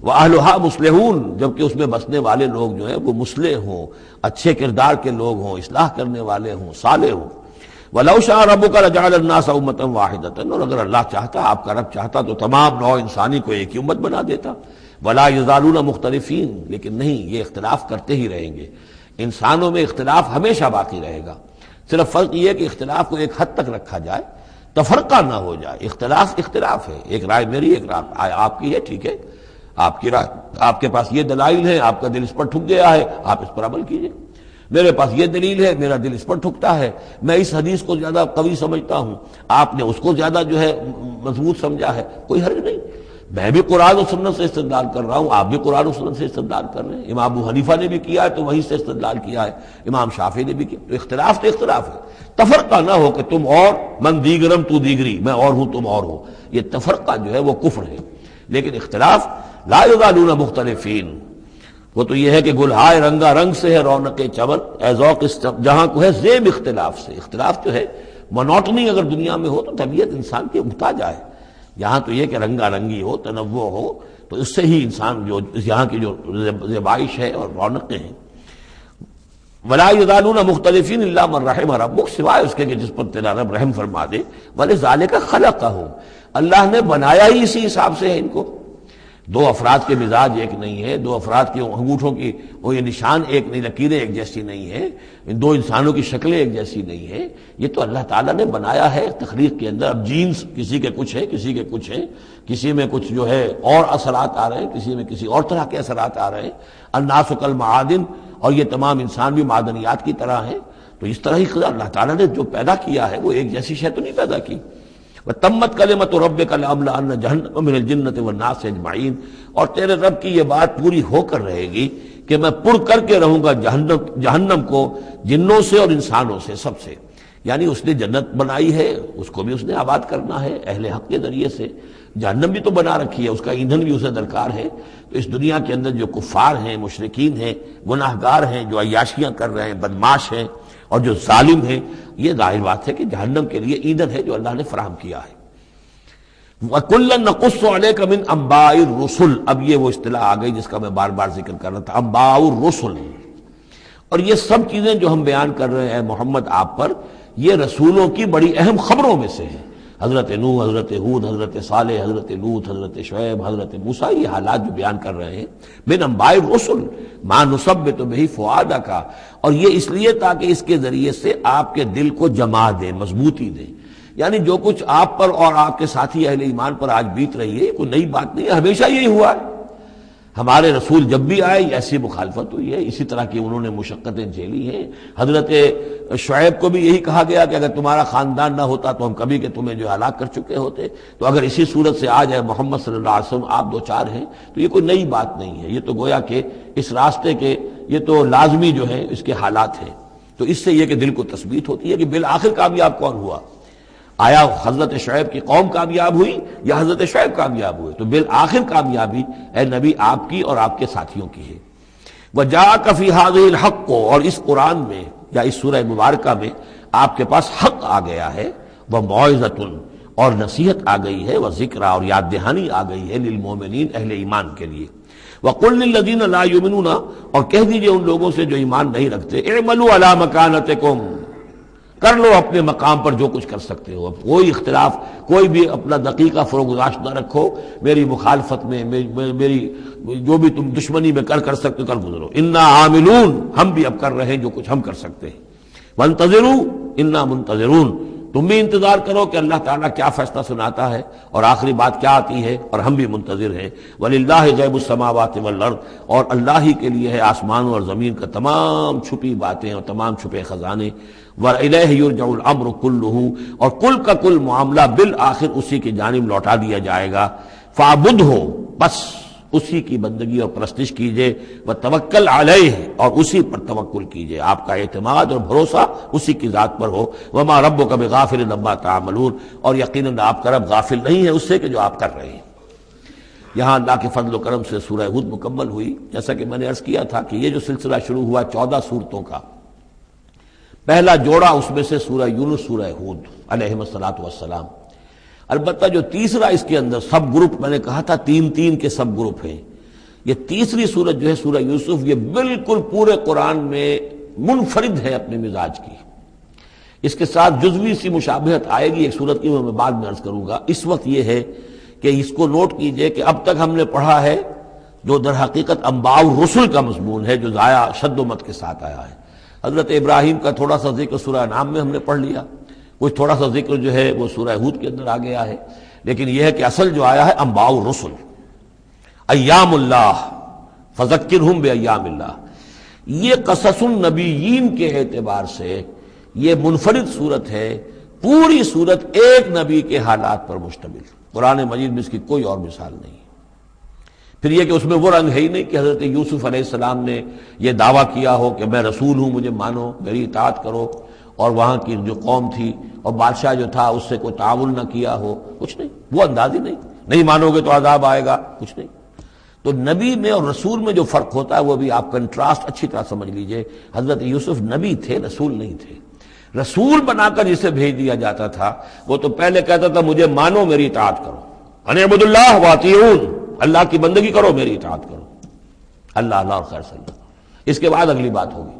وَأَهْلُهَا مُصْلِحُونَ، جبکہ اس میں بسنے والے لوگ جو ہیں وہ مصلح ہوں، اچھے کردار کے لوگ ہوں، اصلاح کرنے والے ہوں، صالح ہوں۔ وَلَوْ شَاءَ رَبُّكَ لَجَعَلَ النَّاسَ أُمَّةً وَاحِدَةً، اور اگر اللہ چاہتا، آپ کا رب چاہتا تو تمام نوع انسانی کو ایک ہی امت بنا دیتا۔ وَلَا يَزَالُونَ مُخْتَلِفِينَ، لیکن نہیں، یہ اختلاف کرتے ہی رہیں گے، انسانوں میں اختلاف ہمیشہ باقی رہے گا، صرف فرق یہ ہے کہ اختلاف کو ایک حد تک رکھا جائے، تفرقہ نہ ہو جائے۔ اختلاف ہے، ایک رائے میری، ایک رائے آپ کی ہے، ٹھیک ہے، آپ کی رائے، آپ کے پاس یہ دلائل ہیں، آپ کا دل اس پر ٹھک گیا ہے، آپ اس پر عمل کیجئے۔ میرے پاس یہ دلیل ہے، میرا دل اس پر ٹھکتا ہے، میں اس حدیث کو زیادہ قوی سمجھتا ہوں، آپ نے اس کو زیادہ جو ہے مضبوط سمجھا ہے، کوئی حرج نہیں۔ میں بھی قرآن و سنت سے استدلال کر رہا ہوں، آپ بھی قرآن و سنت سے استدلال کر رہے ہیں، امام ابو حنیفہ نے بھی کیا ہے تو وہیں سے استدلال کیا ہے، امام شافعی نے بھی کیا، تو اختلاف ہے۔ تفرقہ نہ ہو کہ تم اور من دیگرم تو دیگری، میں اور ہوں تم اور ہو، یہ تفرقہ جو ہے وہ کفر ہے۔ لیکن اختلاف لا یزالون مختلفین، وہ تو یہ ہے کہ گلہائے رنگا رنگ سے ہے رونق چمن، اے ذوق جہاں کو ہے زیب اختلاف سے۔ اختلاف جو ہے مونوٹنی اگر دنیا میں ہو تو طبیعت انسان کی محتاج ہے، یہاں تو یہ کہ رنگا رنگی ہو، تنوع ہو، تو اس سے ہی انسان جو یہاں کی جو زیبائش ہے اور رونقیں ہیں۔ ولا یزالون مختلفین الا من رحم ربک، سوائے اس کے کہ جس پر تیرا رب رحم فرما دے۔ ولذالک خلقہم، اللہ نے بنایا ہی اسی حساب سے ہے ان کو۔ دو افراد کے مزاج ایک نہیں ہے، دو افراد کے انگوٹھوں کی وہ یہ نشان ایک نہیں، لکیریں ایک جیسی نہیں ہے، دو انسانوں کی شکلیں ایک جیسی نہیں ہے، یہ تو اللہ تعالیٰ نے بنایا ہے تخلیق کے اندر۔ اب جینز کسی کے کچھ ہے، کسی کے کچھ ہے، کسی میں کچھ جو ہے اور اثرات آ رہے ہیں، کسی میں کسی اور طرح کے اثرات آ رہے ہیں۔ الناس کالمعادن، اور یہ تمام انسان بھی معدنیات کی طرح ہیں، تو اس طرح ہی اللہ تعالیٰ نے جو پیدا کیا ہے وہ ایک جیسی شے تو نہیں پیدا کی۔ وَتَمَّتْ كَلِمَةُ رَبِّكَ لَأَمْلَأَنَّ جَهَنَّمَ مِنَ الْجِنَّةِ وَالنَّاسِ أَجْمَعِينَ، اور تیرے رب کی یہ بات پوری ہو کر رہے گی کہ میں پر کر کے رہوں گا جہنم کو جنوں سے اور انسانوں سے، سب سے۔ یعنی اس نے جنت بنائی ہے، اس کو بھی اس نے آباد کرنا ہے اہل حق کے ذریعے سے، جہنم بھی تو بنا رکھی ہے، اس کا ایندھن بھی اسے درکار ہے۔ تو اس دنیا کے اندر جو کفار ہیں، مشرکین ہیں، گناہگار ہیں، جو عیاشیاں کر رہے ہیں، بدماش ہیں اور جو ظالم ہیں، یہ ظاہر بات ہے کہ جہنم کے لیے ایندھن ہے جو اللہ نے فراہم کیا ہے۔ وَكُلًّا نَقُصُّ عَلَيْكَ مِنْ أَنْبَاءِ الرُّسُلِ، اب یہ وہ اصطلاح آ گئی جس کا میں بار بار ذکر کر رہا تھا، انباء الرسل۔ اور یہ سب چیزیں جو ہم بیان کر رہے ہیں محمد آپ پر، یہ رسولوں کی بڑی اہم خبروں میں سے ہیں۔ حضرت نوح، حضرت ہود، حضرت صالح، حضرت لوط، حضرت شعیب، حضرت موسیٰ، یہ حالات جو بیان کر رہے ہیں من انباء الرسل ما نثبت به فؤادک، اور یہ اس لیے تاکہ اس کے ذریعے سے آپ کے دل کو جما دیں، مضبوطی دیں۔ یعنی جو کچھ آپ پر اور آپ کے ساتھی اہل ایمان پر آج بیت رہی ہے، یہ کوئی نئی بات نہیں ہے، ہمیشہ یہی ہوا ہے۔ ہمارے رسول جب بھی آئے ایسی مخالفت ہوئی ہے، اسی طرح کی انہوں نے مشقتیں جھیلی ہیں۔ حضرت شعیب کو بھی یہی کہا گیا کہ اگر تمہارا خاندان نہ ہوتا تو ہم کبھی کہ تمہیں جو ہلاک کر چکے ہوتے، تو اگر اسی صورت سے آ جائے محمد صلی اللہ علیہ وسلم آپ دو چار ہیں تو یہ کوئی نئی بات نہیں ہے، یہ تو گویا کہ اس راستے کے یہ تو لازمی جو ہے اس کے حالات ہیں۔ تو اس سے یہ کہ دل کو تثبیت ہوتی ہے کہ بالآخر کامیاب کون ہوا، آیا حضرت شعیب کی قوم کامیاب ہوئی یا حضرت شعیب کامیاب ہوئے؟ تو بالآخر کامیابی اے نبی آپ کی اور آپ کے ساتھیوں کی ہے۔ وَجَاءَكَ فِي هَذِهِ الْحَقُّ، اور اس قرآن میں یا اس سورہ مبارکہ میں آپ کے پاس حق آ گیا ہے، وَمَوْعِظَةٌ، اور نصیحت آ گئی ہے، وَذِكْرَىٰ، اور یاد دہانی آ گئی ہے، لِلْمُؤْمِنِينَ، اہل ایمان کے لیے۔ وَقُلْ لِلَّذِينَ لَا يُؤْمِنُونَ، اور کہہ دیجئے ان لوگوں سے جو ایمان نہیں رکھتے، اعملوا علی مکانتکم، کر لو اپنے مقام پر جو کچھ کر سکتے ہو۔ اب کوئی اختلاف، کوئی بھی اپنا دقیقہ فروگزاشت نہ رکھو، میری مخالفت میں، میری جو بھی تم دشمنی میں کر سکتے کر گزرو۔ انا عاملون، ہم بھی اب کر رہے ہیں جو کچھ ہم کر سکتے ہیں۔ وانتظروا انا منتظرون، تم بھی انتظار کرو کہ اللہ تعالیٰ کیا فیصلہ سناتا ہے اور آخری بات کیا آتی ہے، اور ہم بھی منتظر ہیں۔ وَلِلَّهِ غَيْبُ السَّمَاوَاتِ وَالْأَرْضِ، اور اللہ ہی کے لیے ہے آسمانوں اور زمین کا تمام چھپی باتیں اور تمام چھپے خزانے۔ وَإِلَيْهِ يُرْجَعُ الْأَمْرُ كُلُّهُ، اور کل کا کل معاملہ بالآخر اسی کی جانب لوٹا دیا جائے گا۔ فَاعْبُدْهُ، بس اسی کی بندگی اور پرستش کیجئے، وَتَوَكَّلْ عَلَيْهِ، اور اسی پر توکل کیجئے، آپ کا اعتماد اور بھروسہ اسی کی ذات پر ہو۔ وَمَا رَبُّكَ بِغَافِلٍ عَمَّا تَعْمَلُونَ، اور یقیناً آپ کا رب غافل نہیں ہے اس سے کہ جو آپ کر رہے ہیں۔ یہاں اللہ کے فضل و کرم سے سورہ ہود مکمل ہوئی۔ جیسا کہ میں نے عرض کیا تھا کہ یہ جو سلسلہ شروع ہوا 14 صورتوں کا، پہلا جوڑا اس میں سے سورہ یونس، سورہ ہود علیہم الصلاۃ والسلام۔ البتہ جو تیسرا اس کے اندر سب گروپ، میں نے کہا تھا تین کے سب گروپ ہیں، یہ تیسری سورت جو ہے سورہ یوسف، یہ بالکل پورے قرآن میں منفرد ہے اپنے مزاج کی۔ اس کے ساتھ جزوی سی مشابہت آئے گی ایک سورت کی، میں بعد میں عرض کروں گا۔ اس وقت یہ ہے کہ اس کو نوٹ کیجئے کہ اب تک ہم نے پڑھا ہے جو در حقیقت انباء الرسل کا مضمون ہے، جو ضائع شد و مت کے ساتھ آیا ہے۔ حضرت ابراہیم کا تھوڑا سا ذکر سورہ انعام میں ہم نے پڑھ لیا، کچھ تھوڑا سا ذکر جو ہے وہ سورہ ہود کے اندر آ گیا ہے، لیکن یہ ہے کہ اصل جو آیا ہے انباء الرسل، ایام اللہ فذکرہم بایام اللہ۔ یہ قصص النبیین کے اعتبار سے یہ منفرد صورت ہے، پوری صورت ایک نبی کے حالات پر مشتمل، قرآن مجید میں اس کی کوئی اور مثال نہیں۔ پھر یہ کہ اس میں وہ رنگ ہے ہی نہیں کہ حضرت یوسف علیہ السلام نے یہ دعویٰ کیا ہو کہ میں رسول ہوں، مجھے مانو، میری اطاعت کرو، اور وہاں کی جو قوم تھی اور بادشاہ جو تھا اس سے کوئی تعاون نہ کیا ہو، کچھ نہیں، وہ انداز ہی نہیں مانو گے تو عذاب آئے گا، کچھ نہیں۔ تو نبی میں اور رسول میں جو فرق ہوتا ہے وہ بھی آپ کنٹراسٹ اچھی طرح سمجھ لیجئے۔ حضرت یوسف نبی تھے، رسول نہیں تھے۔ رسول بنا کر جسے بھیج دیا جاتا تھا وہ تو پہلے کہتا تھا مجھے مانو، میری اطاعت کرو، ان اعبدوا اللہ واطیعون، اللہ کی بندگی کرو، میری اطاعت کرو، اللہ اللہ اور خیر صلی اللہ، اس کے بعد اگلی بات ہوگی۔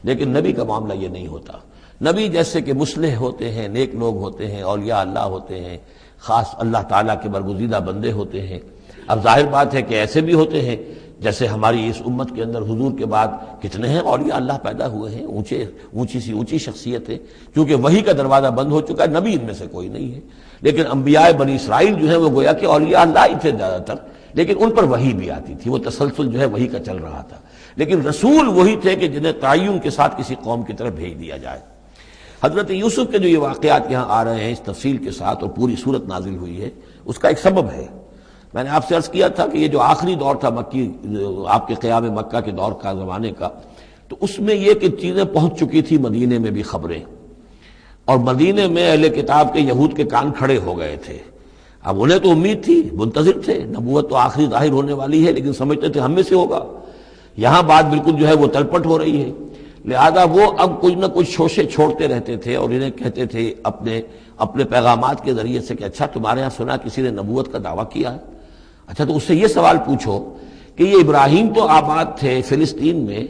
لیکن نبی کا معاملہ یہ نہیں ہوتا۔ نبی جیسے کہ مصلح ہوتے ہیں، نیک لوگ ہوتے ہیں، اولیاء اللہ ہوتے ہیں، خاص اللہ تعالیٰ کے برگزیدہ بندے ہوتے ہیں۔ اب ظاہر بات ہے کہ ایسے بھی ہوتے ہیں جیسے ہماری اس امت کے اندر حضور کے بعد کتنے ہیں اولیاء اللہ پیدا ہوئے ہیں، اونچی شخصیت ہے، کیونکہ وحی کا دروازہ بند ہو چکا ہے، نبی ان میں سے کوئی نہیں ہے۔ لیکن انبیاء بنی اسرائیل جو ہیں وہ گویا کہ اولیاء اللہ ہی تھے زیادہ تر، لیکن ان پر وحی بھی آتی تھی، وہ تسلسل جو ہے وحی کا چل رہا تھا۔ لیکن رسول وہی تھے کہ جنہیں تعین کے ساتھ کسی قوم کی طرف بھیج دیا جائے۔ حضرت یوسف کے جو یہ واقعات یہاں آ رہے ہیں اس تفصیل کے ساتھ، اور پوری صورت نازل ہوئی ہے، اس کا ایک سبب ہے۔ میں نے آپ سے عرض کیا تھا کہ یہ جو آخری دور تھا مکی، آپ کے قیام مکہ کے دور کا، زمانے کا، تو اس میں یہ کہ چیزیں پہنچ چکی تھی مدینے میں بھی خبریں، اور مدینے میں اہل کتاب کے یہود کے کان کھڑے ہو گئے تھے۔ اب انہیں تو امید تھی، منتظر تھے، نبوت تو آخری ظاہر ہونے والی ہے، لیکن سمجھتے تھے ہم میں سے ہوگا۔ یہاں بات بالکل جو ہے وہ تلپٹ ہو رہی ہے، لہذا وہ اب کچھ نہ کچھ شوشے چھوڑتے رہتے تھے اور انہیں کہتے تھے اپنے پیغامات کے ذریعے سے کہ اچھا تمہارے یہاں سنا کسی نے نبوت کا دعویٰ کیا ہے، اچھا تو اس سے یہ سوال پوچھو کہ یہ ابراہیم تو آباد تھے فلسطین میں،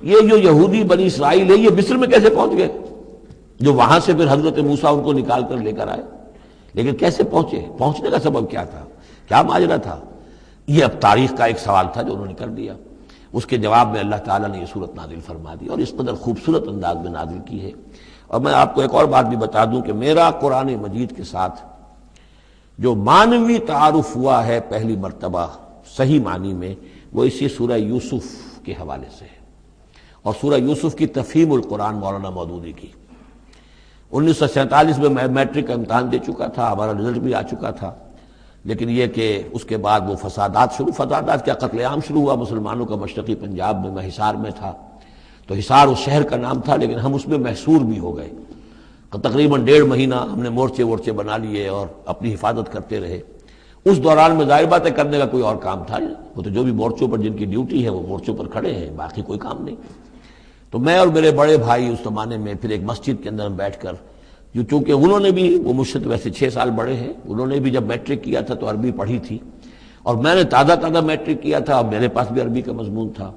یہ جو یہودی بنی اسرائیل ہے یہ مصر میں کیسے پہنچ گئے، جو وہاں سے پھر حضرت موسیٰ ان کو نکال کر لے کر آئے، لیکن کیسے پہنچے، پہنچنے کا سبب کیا تھا، کیا ماجرا تھا؟ یہ اب تاریخ کا ایک سوال تھا جو انہوں نے کر دیا۔ اس کے جواب میں اللہ تعالیٰ نے یہ صورت نازل فرما دی، اور اس قدر خوبصورت انداز میں نازل کی ہے۔ اور میں آپ کو ایک اور بات بھی بتا دوں کہ میرا قرآن مجید کے ساتھ جو معنوی تعارف ہوا ہے پہلی مرتبہ صحیح معنی میں، وہ اسی سورہ یوسف کے حوالے سے ہے، اور سورہ یوسف کی تفہیم القرآن مولانا مودودی کی۔ 1947 میں میں میٹرک کا امتحان دے چکا تھا، ہمارا رزلٹ بھی آ چکا تھا، لیکن یہ کہ اس کے بعد وہ فسادات کیا قتل عام شروع ہوا مسلمانوں کا مشرقی پنجاب میں۔ میں حصار میں تھا، تو حصار اس شہر کا نام تھا، لیکن ہم اس میں محصور بھی ہو گئے۔ تقریباً 1.5 مہینہ ہم نے مورچے بنا لیے اور اپنی حفاظت کرتے رہے۔ اس دوران میں ظاہر بات ہے کرنے کا کوئی اور کام تھا نہیں، وہ تو جو بھی مورچوں پر جن کی ڈیوٹی ہے وہ مورچوں پر کھڑے ہیں، باقی کوئی کام نہیں۔ تو میں اور میرے بڑے بھائی اس زمانے میں پھر ایک مسجد کے اندر بیٹھ کر، چونکہ انہوں نے بھی، وہ مجھ سے تو ویسے 6 سال بڑے ہیں، انہوں نے بھی جب میٹرک کیا تھا تو عربی پڑھی تھی، اور میں نے تازہ میٹرک کیا تھا، میرے پاس بھی عربی کا مضمون تھا،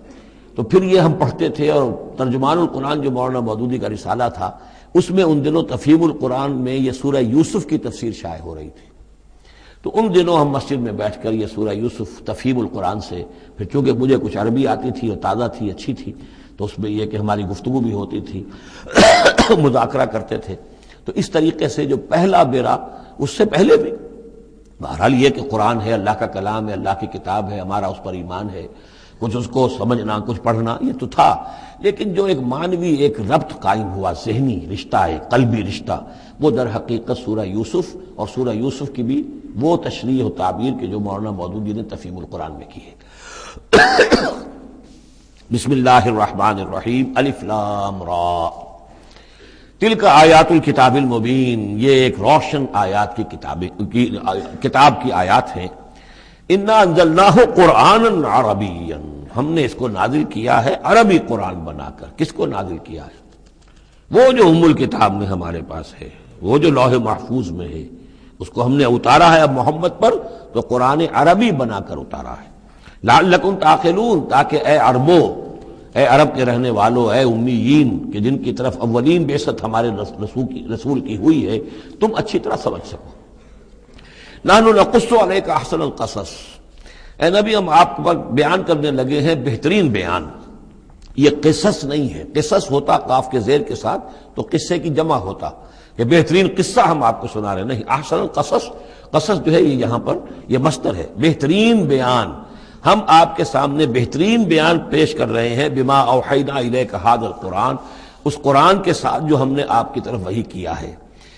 تو پھر یہ ہم پڑھتے تھے۔ اور ترجمان القرآن جو مولانا مودودی کا رسالہ تھا، اس میں ان دنوں تفہیم القرآن میں یہ سورہ یوسف کی تفسیر شائع ہو رہی تھی، تو ان دنوں ہم مسجد میں بیٹھ کر یہ سورہ یوسف تفہیم القرآن سے، پھر چونکہ مجھے کچھ عربی آتی تھی اور تازہ تھی، اچھی تھی، تو اس میں یہ کہ ہماری گفتگو بھی ہوتی تھی، مذاکرہ کرتے تھے۔ تو اس طریقے سے جو پہلا بیرا، اس سے پہلے بھی بہرحال یہ کہ قرآن ہے، اللہ کا کلام ہے، اللہ کی کتاب ہے، ہمارا اس پر ایمان ہے، کچھ اس کو سمجھنا، کچھ پڑھنا، یہ تو تھا، لیکن جو ایک معنوی ایک ربط قائم ہوا، ذہنی رشتہ ہے، قلبی رشتہ، وہ در حقیقت سورہ یوسف اور سورہ یوسف کی بھی وہ تشریح و تعبیر کے جو مولانا مودودی نے تفہیم القرآن میں کی ہے۔ بسم اللہ الرحمن الرحیم، الف لام را، تلک آیات الکتاب المبین، یہ ایک روشن آیات کی کتاب کی آیات ہیں۔ انا انزلناہ قرآنا عربیا، ہم نے اس کو نازل کیا ہے عربی قرآن بنا کر۔ کس کو نازل کیا ہے؟ وہ جو ام الکتاب میں ہمارے پاس ہے، وہ جو لوح محفوظ میں ہے، اس کو ہم نے اتارا ہے اب محمد پر، تو قرآن عربی بنا کر اتارا ہے۔ لعلکم تعقلون، تاکہ اے عربو، اے عرب کے رہنے والوں، اے امیین کہ جن کی طرف اولین بعثت ہمارے رسول کی ہوئی ہے، تم اچھی طرح سمجھ سکو۔ نحن نقص علیک احسن القصص، اے نبی ہم آپ پر بیان کرنے لگے ہیں بہترین بیان۔ یہ قصص نہیں ہے، قصص ہوتا قاف کے زیر کے ساتھ تو قصے کی جمع ہوتا، کہ بہترین قصہ ہم آپ کو سنا رہے، نہیں، احسن القصص، قصص جو ہے یہ یہاں پر یہ مصدر ہے، بہترین بیان، ہم آپ کے سامنے بہترین بیان پیش کر رہے ہیں، بما اوحینا الیک ھذا القرآن، اس قرآن کے ساتھ جو ہم نے آپ کی طرف وحی کیا ہے۔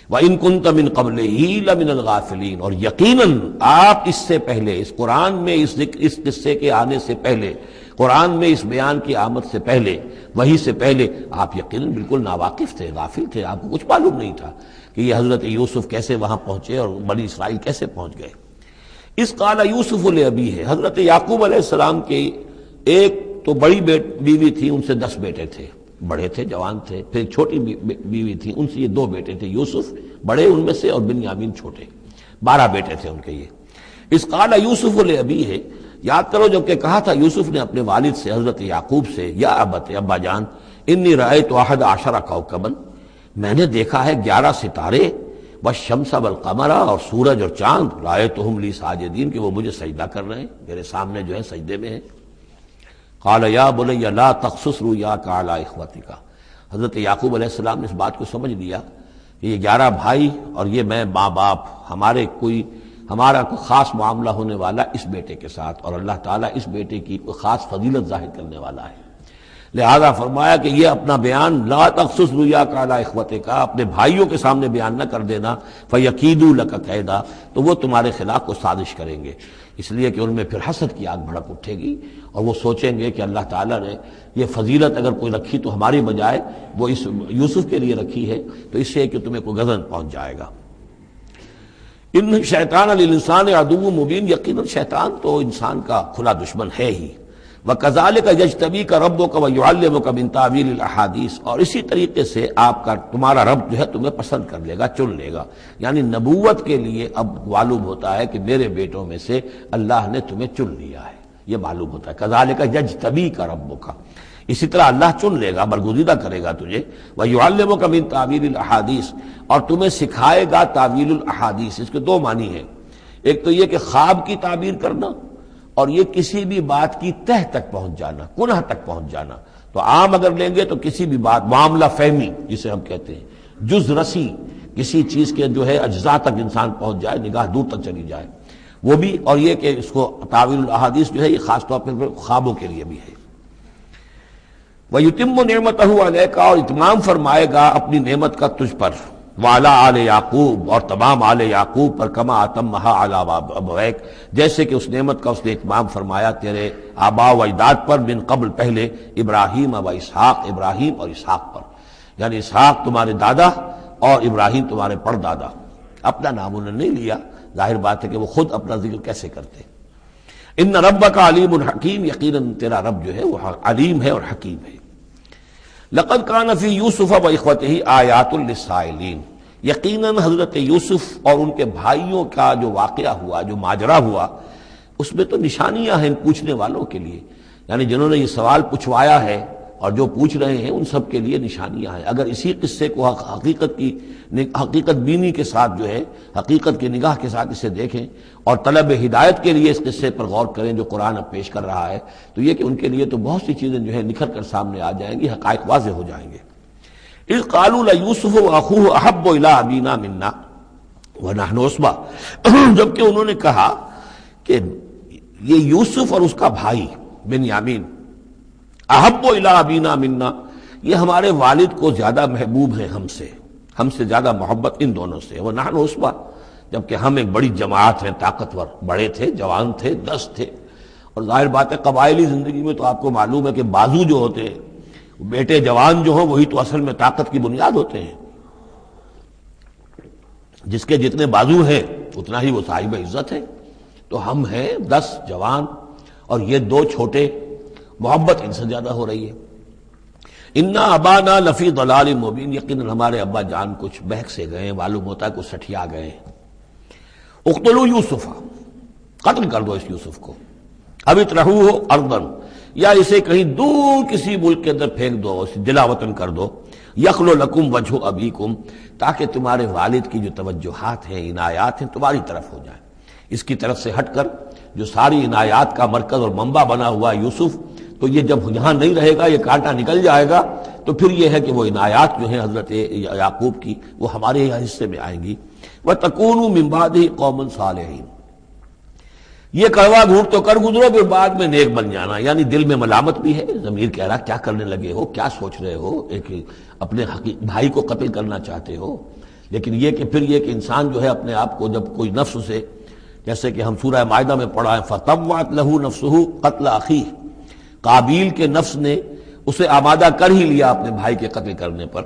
وَإِن كُنتَ مِن قَبْلِهِ لَمِنَ الْغَافِلِينَ، اور یقیناً آپ اس سے پہلے، اس قرآن میں اس قصے کے آنے سے پہلے، قرآن میں اس بیان کی آمد سے پہلے، وحی سے پہلے آپ یقیناً بالکل ناواقف تھے، غافل تھے، آپ کو کچھ معلوم نہیں تھا کہ یہ حضرت یوسف کیسے وہاں پہنچے اور بنی اسرائیل کیسے پہنچ گئے۔ اس قال یوسف لابیہ، حضرت یعقوب علیہ السلام کے ایک تو بڑی بیوی تھی، ان سے 10 بیٹے تھے، بڑے تھے، جوان تھے، پھر ایک چھوٹی بیوی تھی، ان سے یہ 2 بیٹے تھے، یوسف بڑے ان میں سے اور بنیامین چھوٹے، 12 بیٹے تھے ان کے یہ۔ اس قال یوسف لابیہ، یاد کرو جب کہ کہا تھا یوسف نے اپنے والد سے، حضرت یعقوب سے، یا ابت، ابا جان، انی رأیت 11 کوکبا، میں نے دیکھا ہے 11 ستارے، والشمس والقمر، اور سورج اور چاند، رأیتہم لی ساجدین، کہ وہ مجھے سجدہ کر رہے ہیں، میرے سامنے جو ہے سجدے میں ہیں۔ قال یا بنی لا تقصص رؤیاک علی اخوتک، حضرت یعقوب علیہ السلام نے اس بات کو سمجھ لیا کہ یہ 11 بھائی اور یہ میں ماں باپ، ہمارا کوئی خاص معاملہ ہونے والا اس بیٹے کے ساتھ، اور اللہ تعالیٰ اس بیٹے کی کوئی خاص فضیلت ظاہر کرنے والا ہے، لہذا فرمایا کہ یہ اپنا بیان لا تقصص رؤیاک علی اخوتک، اپنے بھائیوں کے سامنے بیان نہ کر دینا، فیکیدوا لک کیدا، تو وہ تمہارے خلاف کو سازش کریں گے، اس لیے کہ ان میں پھر حسد کی آگ بھڑک اٹھے گی، اور وہ سوچیں گے کہ اللہ تعالیٰ نے یہ فضیلت اگر کوئی رکھی تو ہماری بجائے وہ اس یوسف کے لیے رکھی ہے، تو اس سے کہ تمہیں کوئی غضب پہنچ جائے گا۔ ان شیطان للانسان عدو مبین، یقیناً شیطان تو انسان کا کھلا دشمن ہے ہی۔ وَكَذَلِكَ يَجْتَبِيكَ رَبُّكَ وَيُعَلِّمُكَ مِن تَأْوِيلِ الْأَحَادِيثِ، اور اسی طریقے سے تمہارا رب جو ہے تمہیں پسند کر لے گا، چن لے گا، یعنی نبوت کے لیے اب معلوم ہوتا ہے کہ میرے بیٹوں میں سے اللہ نے تمہیں چن لیا ہے، یہ معلوم ہوتا ہے۔ كَذَلِكَ يَجْتَبِيكَ رَبُّكَ، اسی طرح اللہ چن لے گا، برگزیدہ کرے گا تجھے، وَيُعَلِّمُكَ مِن تَأْوِيلِ الْأَحَادِيثِ، اور تمہیں سکھائے گا تعویل الاحادیث۔ اس کے 2 معنی ہیں، ایک تو یہ کہ خواب کی تعبیر کرنا، اور یہ کسی بھی بات کی تہ تک پہنچ جانا، کنہ تک پہنچ جانا۔ تو عام اگر لیں گے تو کسی بھی بات، معاملہ فہمی جسے ہم کہتے ہیں، جز رسی، کسی چیز کے جو ہے اجزاء تک انسان پہنچ جائے، نگاہ دور تک چلی جائے، وہ بھی، اور یہ کہ اس کو تعویل الاحادیث جو ہے یہ خاص طور پر خوابوں کے لیے بھی ہے۔ وَيُتِمُّ نِعْمَتَهُ عَلَيْكَ، اور اتمام فرمائے گا اپنی نعمت کا تجھ پر، وعلی آل یعقوب، اور تمام آل یعقوب پر، کما اتمھا علی ابویک، جیسے کہ اس نعمت کا اس نے اتمام فرمایا تیرے آباء و اجداد پر، من قبل پہلے، ابراہیم و اسحاق، ابراہیم اور اسحاق پر، یعنی اسحاق تمہارے دادا اور ابراہیم تمہارے پردادا۔ اپنا نام انہوں نے نہیں لیا، ظاہر بات ہے کہ وہ خود اپنا ذکر کیسے کرتے۔ ان ربک علیم حکیم، یقیناً تیرا رب جو ہے وہ علیم ہے اور حکیم ہے۔ لقد کان فی یوسف و اخوتہ آیات للسائلین، یقیناً حضرت یوسف اور ان کے بھائیوں کا جو واقعہ ہوا، جو ماجرا ہوا، اس میں تو نشانیاں ہیں پوچھنے والوں کے لیے، یعنی جنہوں نے یہ سوال پوچھوایا ہے اور جو پوچھ رہے ہیں ان سب کے لیے نشانیاں ہیں۔ اگر اسی قصے کو حقیقت بینی کے ساتھ جو ہے، حقیقت کی نگاہ کے ساتھ اسے دیکھیں اور طلب ہدایت کے لیے اس قصے پر غور کریں جو قرآن اب پیش کر رہا ہے، تو یہ کہ ان کے لیے تو بہت سی چیزیں جو ہے نکھر کر سامنے آ جائیں گی، حقائق واضح ہو جائیں گے۔ اذ قالوا لیوسف واخوہ احب الی ابینا منا ونحن عصبہ، جبکہ انہوں نے کہا کہ یہ یوسف اور اس کا بھائی بنیامین، احب الی ابینا منا، یہ ہمارے والد کو زیادہ محبوب ہیں ہم سے زیادہ محبت ان دونوں سے، ونحن عصبہ، جبکہ ہم ایک بڑی جماعت ہیں، طاقتور، بڑے تھے، جوان تھے، 10 تھے، اور ظاہر بات ہے قبائلی زندگی میں تو آپ کو معلوم ہے کہ بازو جو ہوتے ہیں، بیٹے جوان جو ہوں وہی تو اصل میں طاقت کی بنیاد ہوتے ہیں، جس کے جتنے بازو ہیں اتنا ہی وہ صاحب عزت ہے۔ تو ہم ہیں 10 جوان اور یہ 2 چھوٹے، محبت ان سے زیادہ ہو رہی ہے۔ انا ابانا لفی ضلال مبین، یقیناً ہمارے ابا جان کچھ بہک سے گئے، معلوم ہوتا ہے کچھ سٹھیا گئے۔ اقتلوا یوسف، قتل کر دو اس یوسف کو، اب اطرحوہ ارضا، یا اسے کہیں دور کسی ملک کے اندر پھینک دو، اسے دلا وطن کر دو، یخلو لکم وجہ ابیکم، تاکہ تمہارے والد کی جو توجہات ہیں، عنایات ہیں، تمہاری طرف ہو جائیں۔ اس کی طرف سے ہٹ کر جو ساری عنایات کا مرکز اور منبع بنا ہوا یوسف، تو یہ جب یہاں نہیں رہے گا، یہ کانٹا نکل جائے گا، تو پھر یہ ہے کہ وہ عنایات جو ہیں حضرت یعقوب کی وہ ہمارے حصے میں آئیں گی۔ وَتَكُونُوا مِن بَعْدِهِ قَوْمًا صَالِحِينَ، یہ کڑوا گھونٹ تو کر گزرو پھر بعد میں نیک بن جانا، یعنی دل میں ملامت بھی ہے، ضمیر کہہ رہا کیا کرنے لگے ہو، کیا سوچ رہے ہو، ایک اپنے بھائی کو قتل کرنا چاہتے ہو، لیکن یہ کہ پھر یہ کہ انسان جو ہے اپنے آپ کو جب کوئی نفس سے، جیسے کہ ہم سورہ مائدہ میں پڑھا ہے فَطَوَّعَتْ لَهُ نَفْسُهُ قَتْلَ أَخِيهِ، قابیل کے نفس نے اسے آمادہ کر ہی لیا اپنے بھائی کے قتل کرنے پر۔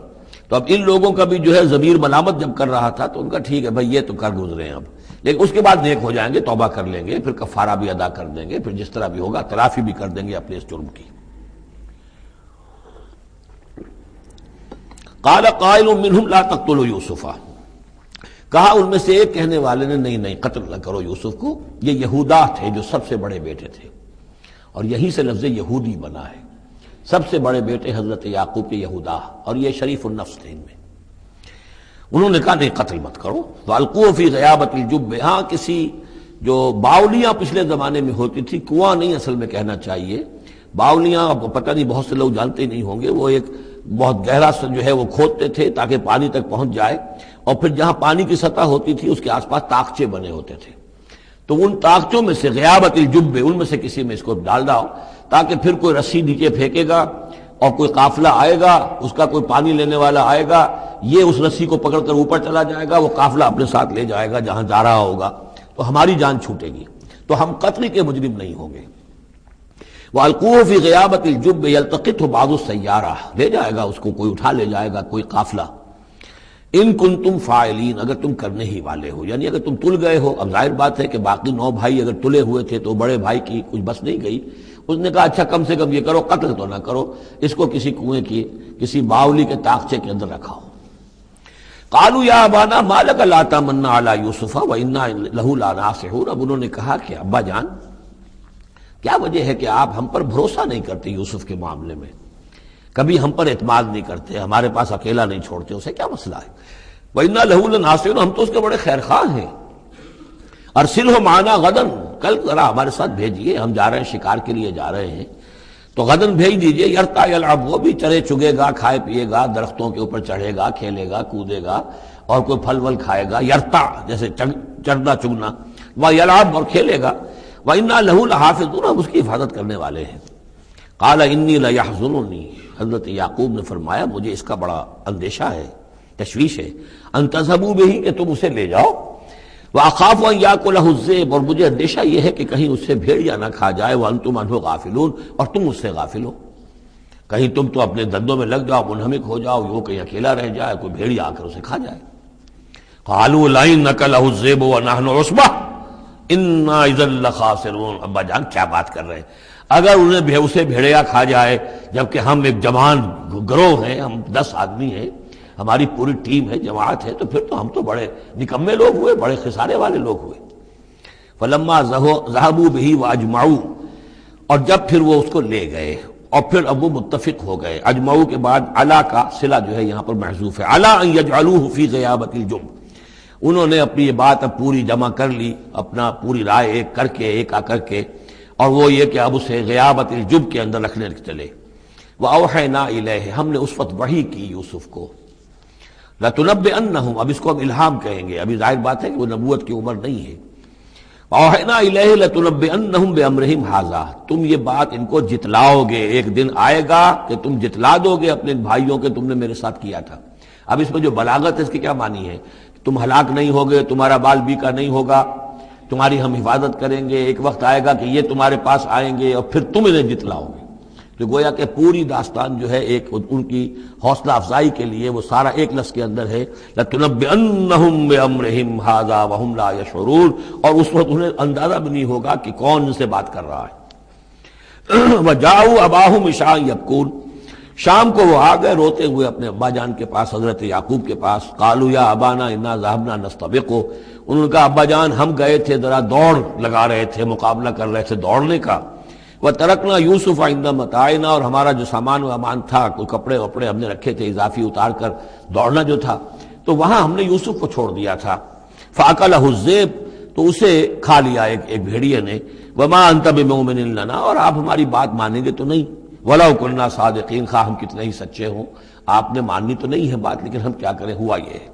تو اب ان لوگوں کا بھی جو ہے ضمیر ملامت جب کر رہا تھا تو ان کا ٹھیک ہے بھائی یہ تو کر گزرے ہیں اب، لیکن اس کے بعد نیک ہو جائیں گے، توبہ کر لیں گے، پھر کفارہ بھی ادا کر دیں گے، پھر جس طرح بھی ہوگا تلافی بھی کر دیں گے اپنے اس جرم کی۔ قال قائل منهم لا تقتلوا یوسف، کہا ان میں سے ایک کہنے والے نے نہیں قتل نہ کرو یوسف کو، یہ یہودا تھے جو سب سے بڑے بیٹے تھے، اور یہیں سے لفظ یہودی بنا ہے، سب سے بڑے بیٹے حضرت یعقوب کے یہودا، اور یہ شریف النفس تھے ان میں۔ انہوں نے کہا نہیں قتل مت کرو، وَأَلْقُوهُ فِي غَيَابَةِ الْجُبِّ، ہاں کسی جو باولیاں پچھلے زمانے میں ہوتی تھی، کنواں نہیں اصل میں کہنا چاہیے، باولیاں پتہ نہیں بہت سے لوگ جانتے نہیں ہوں گے، وہ ایک بہت گہرا سا جو ہے وہ کھودتے تھے تاکہ پانی تک پہنچ جائے، اور پھر جہاں پانی کی سطح ہوتی تھی اس کے آس پاس طاقچے بنے ہوتے تھے، تو ان طاقچوں میں سے غیابت الجب، ان میں سے کسی میں اس کو ڈال داؤ تاکہ پھر کوئی رسی نیچے پھینکے گا اور کوئی قافلہ آئے گا، اس کا کوئی پانی لینے والا آئے گا، یہ اس رسی کو پکڑ کر اوپر چلا جائے گا، وہ قافلہ اپنے ساتھ لے جائے گا جہاں جا رہا ہوگا، تو ہماری جان چھوٹے گی، تو ہم قتل کے مجرم نہیں ہوں گے۔ وَأَلْقُوهُ فِي غِيَابَةِ الْجُبِّ يَلْتَقِطْهُ بَعْضُ السَّيَّارَةِ، لے جائے گا اس کو، کوئی اٹھا لے جائے گا، کوئی قافلہ۔ ان کنتم فاعلین، اگر تم کرنے ہی والے ہو، یعنی اگر تم تل گئے ہو، اب ظاہر بات ہے کہ باقی 9 بھائی اگر تلے ہوئے تھے تو بڑے بھائی کی کچھ بس نہیں گئی، اس نے کہا اچھا کم سے کم یہ کرو، قتل تو نہ کرو، اس کو کسی کنویں کی کسی باولی کے طاقچے کے اندر رکھاؤ۔ قالوا یا ابانا ما لک لا تمنا علی یوسف وانا لہ لناصحون، اب انہوں نے کہا کہ ابا جان کیا وجہ ہے کہ آپ ہم پر بھروسہ نہیں کرتے یوسف کے معاملے میں، کبھی ہم پر اعتماد نہیں کرتے، ہمارے پاس اکیلا نہیں چھوڑتے، اسے کیا مسئلہ ہے؟ وَإِنَّا لَهُ لَنَاصِحُونَ، ہم تو اس کے بڑے خیر خواہ ہیں۔ أَرْسِلْهُ مَعَنَا غَدًا، کل ذرا ہمارے ساتھ بھیجیے، ہم جا رہے ہیں شکار کے لیے جا رہے ہیں، تو غدن بھیج دیجیے، یرتع یلعب، وہ بھی چرے چگے گا، کھائے پیے گا، درختوں کے اوپر چڑھے گا، کھیلے گا، کودے گا، اور کوئی پھل ول کھائے گا، یرتع جیسے چڑھنا چگنا، وَیلعب، اور کھیلے گا، وَإِنَّا لَهُ لَحَافِظُونَ، ہم اس کی حفاظت کرنے والے ہیں۔ قَالَ إِنِّي لَيَحْزُنُنِي، حضرت یعقوب نے فرمایا مجھے اس کا بڑا اندیشہ ہے، تشویش ہے، ان تذهبوا به، کہ تم اسے لے جاؤ، وَأَخَافُ أَن يَأْكُلَهُ الذِّئْبُ، اور مجھے اندیشہ یہ ہے کہ کہیں اس سے بھیڑیا نہ کھا جائے، وَأَنتُمْ عَنْهُ غَافِلُونَ، اور تم اس سے غافل ہو، کہیں تم تو اپنے دندوں میں لگ جاؤ، منہمک ہو جاؤ، وہ کہیں اکیلا رہ جائے، کوئی بھیڑیا آ کر اسے کھا جائے۔ قَالُوا لَئِن أَكَلَهُ الذِّئْبُ وَنَحْنُ عُصْبَةٌ إِنَّا إِذًا لَخَاسِرُونَ، ابا جان کیا بات کر رہے ہیں، اگر انہیں اسے بھیڑیا کھا جائے جبکہ ہم ایک جوان گروہ ہیں، ہم 10 آدمی ہیں، ہماری پوری ٹیم ہے، جماعت ہے، تو پھر تو ہم تو بڑے نکمے لوگ ہوئے، بڑے خسارے والے لوگ ہوئے۔ فَلَمَّا ذَهَبُوا بِهِ وَأَجْمَعُوا، اور جب پھر وہ اس کو لے گئے اور پھر اب وہ متفق ہو گئے، اجمعو کے بعد علا کا صلہ جو ہے یہاں پر محذوف ہے، علا ان یجعلوه فی غیابۃ الجب، انہوں نے اپنی یہ بات اب پوری جمع کر لی، اپنا پوری رائے ایک کر کے، ایک آ کر کے، اور وہ یہ کہ اب اسے غیابۃ الجب کے اندر رکھنے چلے۔ وَأَوْحَيْنَا إِلَيْهِ، ہم نے اس وقت وحی کی یوسف کو، لَتُنَبِّئَنَّهُمْ، اب اس کو ہم الہام کہیں گے، ابھی ظاہر بات ہے کہ وہ نبوت کی عمر نہیں ہے۔ وَأَوْحَيْنَا إِلَيْهِ لَتُنَبِّئَنَّهُمْ بِأَمْرِهِمْ هَٰذَا، تم یہ بات ان کو جتلاؤ گے، ایک دن آئے گا کہ تم جتلا دو گے اپنے بھائیوں کے تم نے میرے ساتھ کیا تھا۔ اب اس میں جو بلاغت ہے اس کی کیا معنی ہے؟ تم ہلاک نہیں ہوگے، تمہارا بال بیکا نہیں ہوگا، تمہاری ہم حفاظت کریں گے، ایک وقت آئے گا کہ یہ تمہارے پاس آئیں گے اور پھر تم انہیں جتلاؤ گے۔ تو گویا کہ پوری داستان جو ہے ایک ان کی حوصلہ افزائی کے لیے وہ سارا ایک لفظ کے اندر ہے، لَتُنَبِّئَنَّهُمْ بِأَمْرِهِمْ هَٰذَا وَهُمْ لَا يَشْعُرُونَ، اور اس وقت انہیں اندازہ بھی نہیں ہوگا کہ کون ان سے بات کر رہا ہے۔ وَجَاءُوا أَبَاهُمْ عِشَاءً يَبْكُونَ، شام کو وہ آ گئے روتے ہوئے اپنے ابا جان کے پاس، حضرت یعقوب کے پاس۔ قَالُوا يَا أَبَانَا إِنَّا ذَهَبْنَا نَسْتَبِقُ، انہوں نے کہا ابا جان ہم گئے تھے ذرا دوڑ لگا رہے تھے، مقابلہ کر رہے تھے دوڑنے کا۔ وَتَرَكْنَا يُوسُفَ عِندَ مَتَاعِنَا، اور ہمارا جو سامان و امان تھا، کوئی کپڑے وپڑے ہم نے رکھے تھے اضافی اتار کر، دوڑنا جو تھا تو وہاں ہم نے یوسف کو چھوڑ دیا تھا۔ فَأَكَلَهُ الذِّئْبُ، تو اسے کھا لیا ایک بھیڑیے نے۔ وَمَا أَنْتَ بِمُؤْمِنٍ لَنَا، اور آپ ہماری بات مانیں گے تو نہیں، وَلَوْ كُنَّا صَادِقِينَ، خواہ ہم کتنے ہی سچے ہوں، آپ نے ماننی تو نہیں ہے بات، لیکن ہم کیا کریں، ہوا یہ ہے۔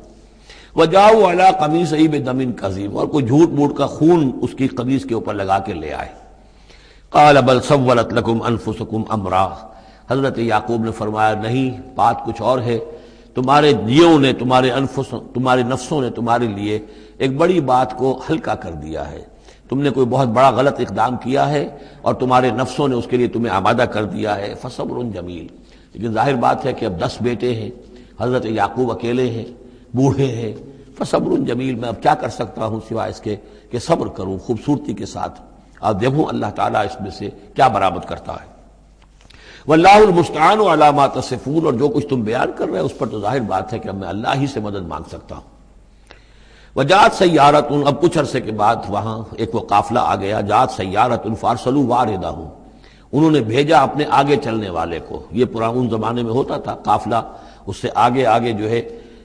وَجَاءُوا عَلَىٰ قَمِيصِهِ بِدَمٍ كَذِيبٍ، اور کوئی جھوٹ موٹ کا خون اس کی قمیص کے اوپر لگا کے لے آئے۔ قال بل سولت لکم انفسکم امرا، حضرت یعقوب نے فرمایا نہیں، بات کچھ اور ہے، تمہارے جیوں نے، تمہارے نفسوں نے تمہارے لیے ایک بڑی بات کو ہلکا کر دیا ہے. تم نے کوئی بہت بڑا غلط اقدام کیا ہے اور تمہارے نفسوں نے اس کے لیے تمہیں آمادہ کر دیا ہے. فصبر جمیل. لیکن ظاہر بات ہے کہ اب 10 بیٹے ہیں، حضرت یعقوب اکیلے ہیں، بوڑھے ہیں. فصبر جمیل، میں اب کیا کر سکتا ہوں سوائے اس کے کہ صبر کروں خوبصورتی کے ساتھ، اور دیکھوں اللہ تعالیٰ اس میں سے کیا برآمد کرتا ہے. واللہ المستعان علی ما تصفون، اور جو کچھ تم بیان کر رہے ہیں اس پر تو ظاہر بات ہے کہ اب میں اللہ ہی سے مدد مانگ سکتا ہوں. وجاءت سیارۃ، اب کچھ عرصے کے بعد وہاں ایک وہ قافلہ آ گیا. جاءت سیارۃ فارسلوا واردہم، انہوں نے بھیجا اپنے آگے چلنے والے کو. یہ پرانے زمانے میں ہوتا تھا قافلہ، اس سے آگے آگے جو ہے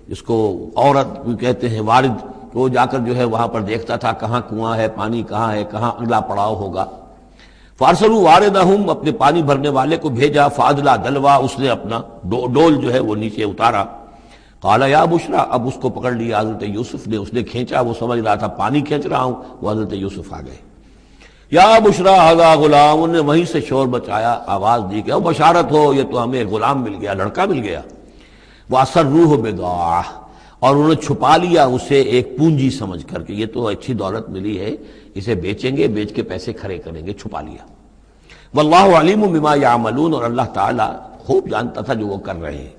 اس کو عورت کہتے ہیں وارد، وہ جا کر جو ہے وہاں پر دیکھتا تھا کہاں کنواں ہے، پانی کہاں ہے، کہاں اگلا پڑاؤ ہوگا. فارسلوا واردہم، اپنے پانی بھرنے والے کو بھیجا. فادلا دلوا، اس نے اپنا ڈول جو ہے وہ نیچے اتارا. قال یا بشرا، اب اس کو پکڑ لیا حضرت یوسف نے، اس نے کھینچا، وہ سمجھ رہا تھا پانی کھینچ رہا ہوں، وہ حضرت یوسف آ گئے. یا بشرا ھذا غلام، انہوں نے وہیں سے شور بچایا، آواز دی کہ او بشارت ہو، یہ تو ہمیں غلام مل گیا، لڑکا مل گیا. وَأَسَرُّوهُ بِضَاعَةً، اور انہوں نے چھپا لیا اسے ایک پونجی سمجھ کر کہ یہ تو اچھی دولت ملی ہے، اسے بیچیں گے، بیچ کے پیسے کھڑے کریں گے، چھپا لیا. واللہ علیم بما یعملون، اور اللہ تعالیٰ خوب جانتا تھا جو وہ کر رہے ہیں.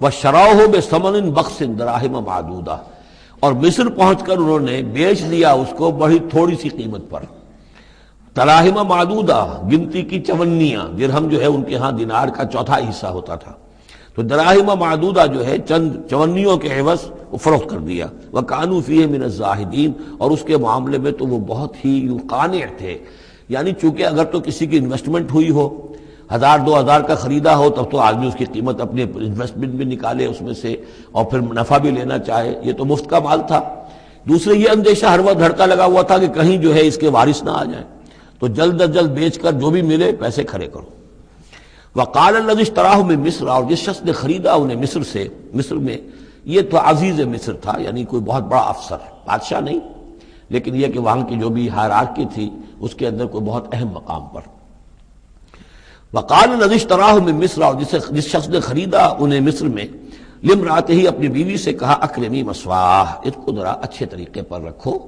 وَشَرَوْهُ بِثَمَنٍ بَخْسٍ دَرَاهِمَ مَعْدُودَةٍ، اور مصر پہنچ کر انہوں نے بیچ دیا اس کو بڑی تھوڑی سی قیمت پر. دراہم معدودہ، گنتی کی چونیاں، درہم جو ہے ان کے ہاں دینار کا چوتھا حصہ ہوتا تھا، تو دراہم معدودہ جو ہے چند چونیوں کے عوض وہ فروخت کر دیا. وَكَانُوا فِيهِ مِنَ الزَّاهِدِينَ، اور اس کے معاملے میں تو وہ بہت ہی قانع تھے. یعنی چونکہ اگر تو کسی کی انویسٹمنٹ ہوئی ہو، 1000-2000 کا خریدا ہو، تب تو آدمی اس کی قیمت اپنے انویسٹمنٹ بھی نکالے اس میں سے اور پھر منافع بھی لینا چاہے، یہ تو مفت کا مال تھا. دوسرے یہ اندیشہ ہر وقت دھڑکا لگا ہوا تھا کہ کہیں جو ہے اس کے وارث نہ آ جائیں، تو جلد از جلد بیچ کر جو بھی ملے پیسے کھڑے کرو. وقال الذي اشتراه من مصر، اور جس شخص نے خریدا انہیں مصر سے، مصر میں یہ تو عزیز مصر تھا، یعنی کوئی بہت بڑا افسر، بادشاہ نہیں، لیکن یہ کہ وہاں کی جو بھی ہائرارکی تھی اس کے اندر کوئی بہت اہم مقام پر. وقال الذي اشتراه من مصر، اور جس شخص نے خریدا انہیں مصر میں، لامرأته ہی اپنی بیوی سے کہا اکرمی مثواہ، اس کو ذرا اچھے طریقے پر رکھو.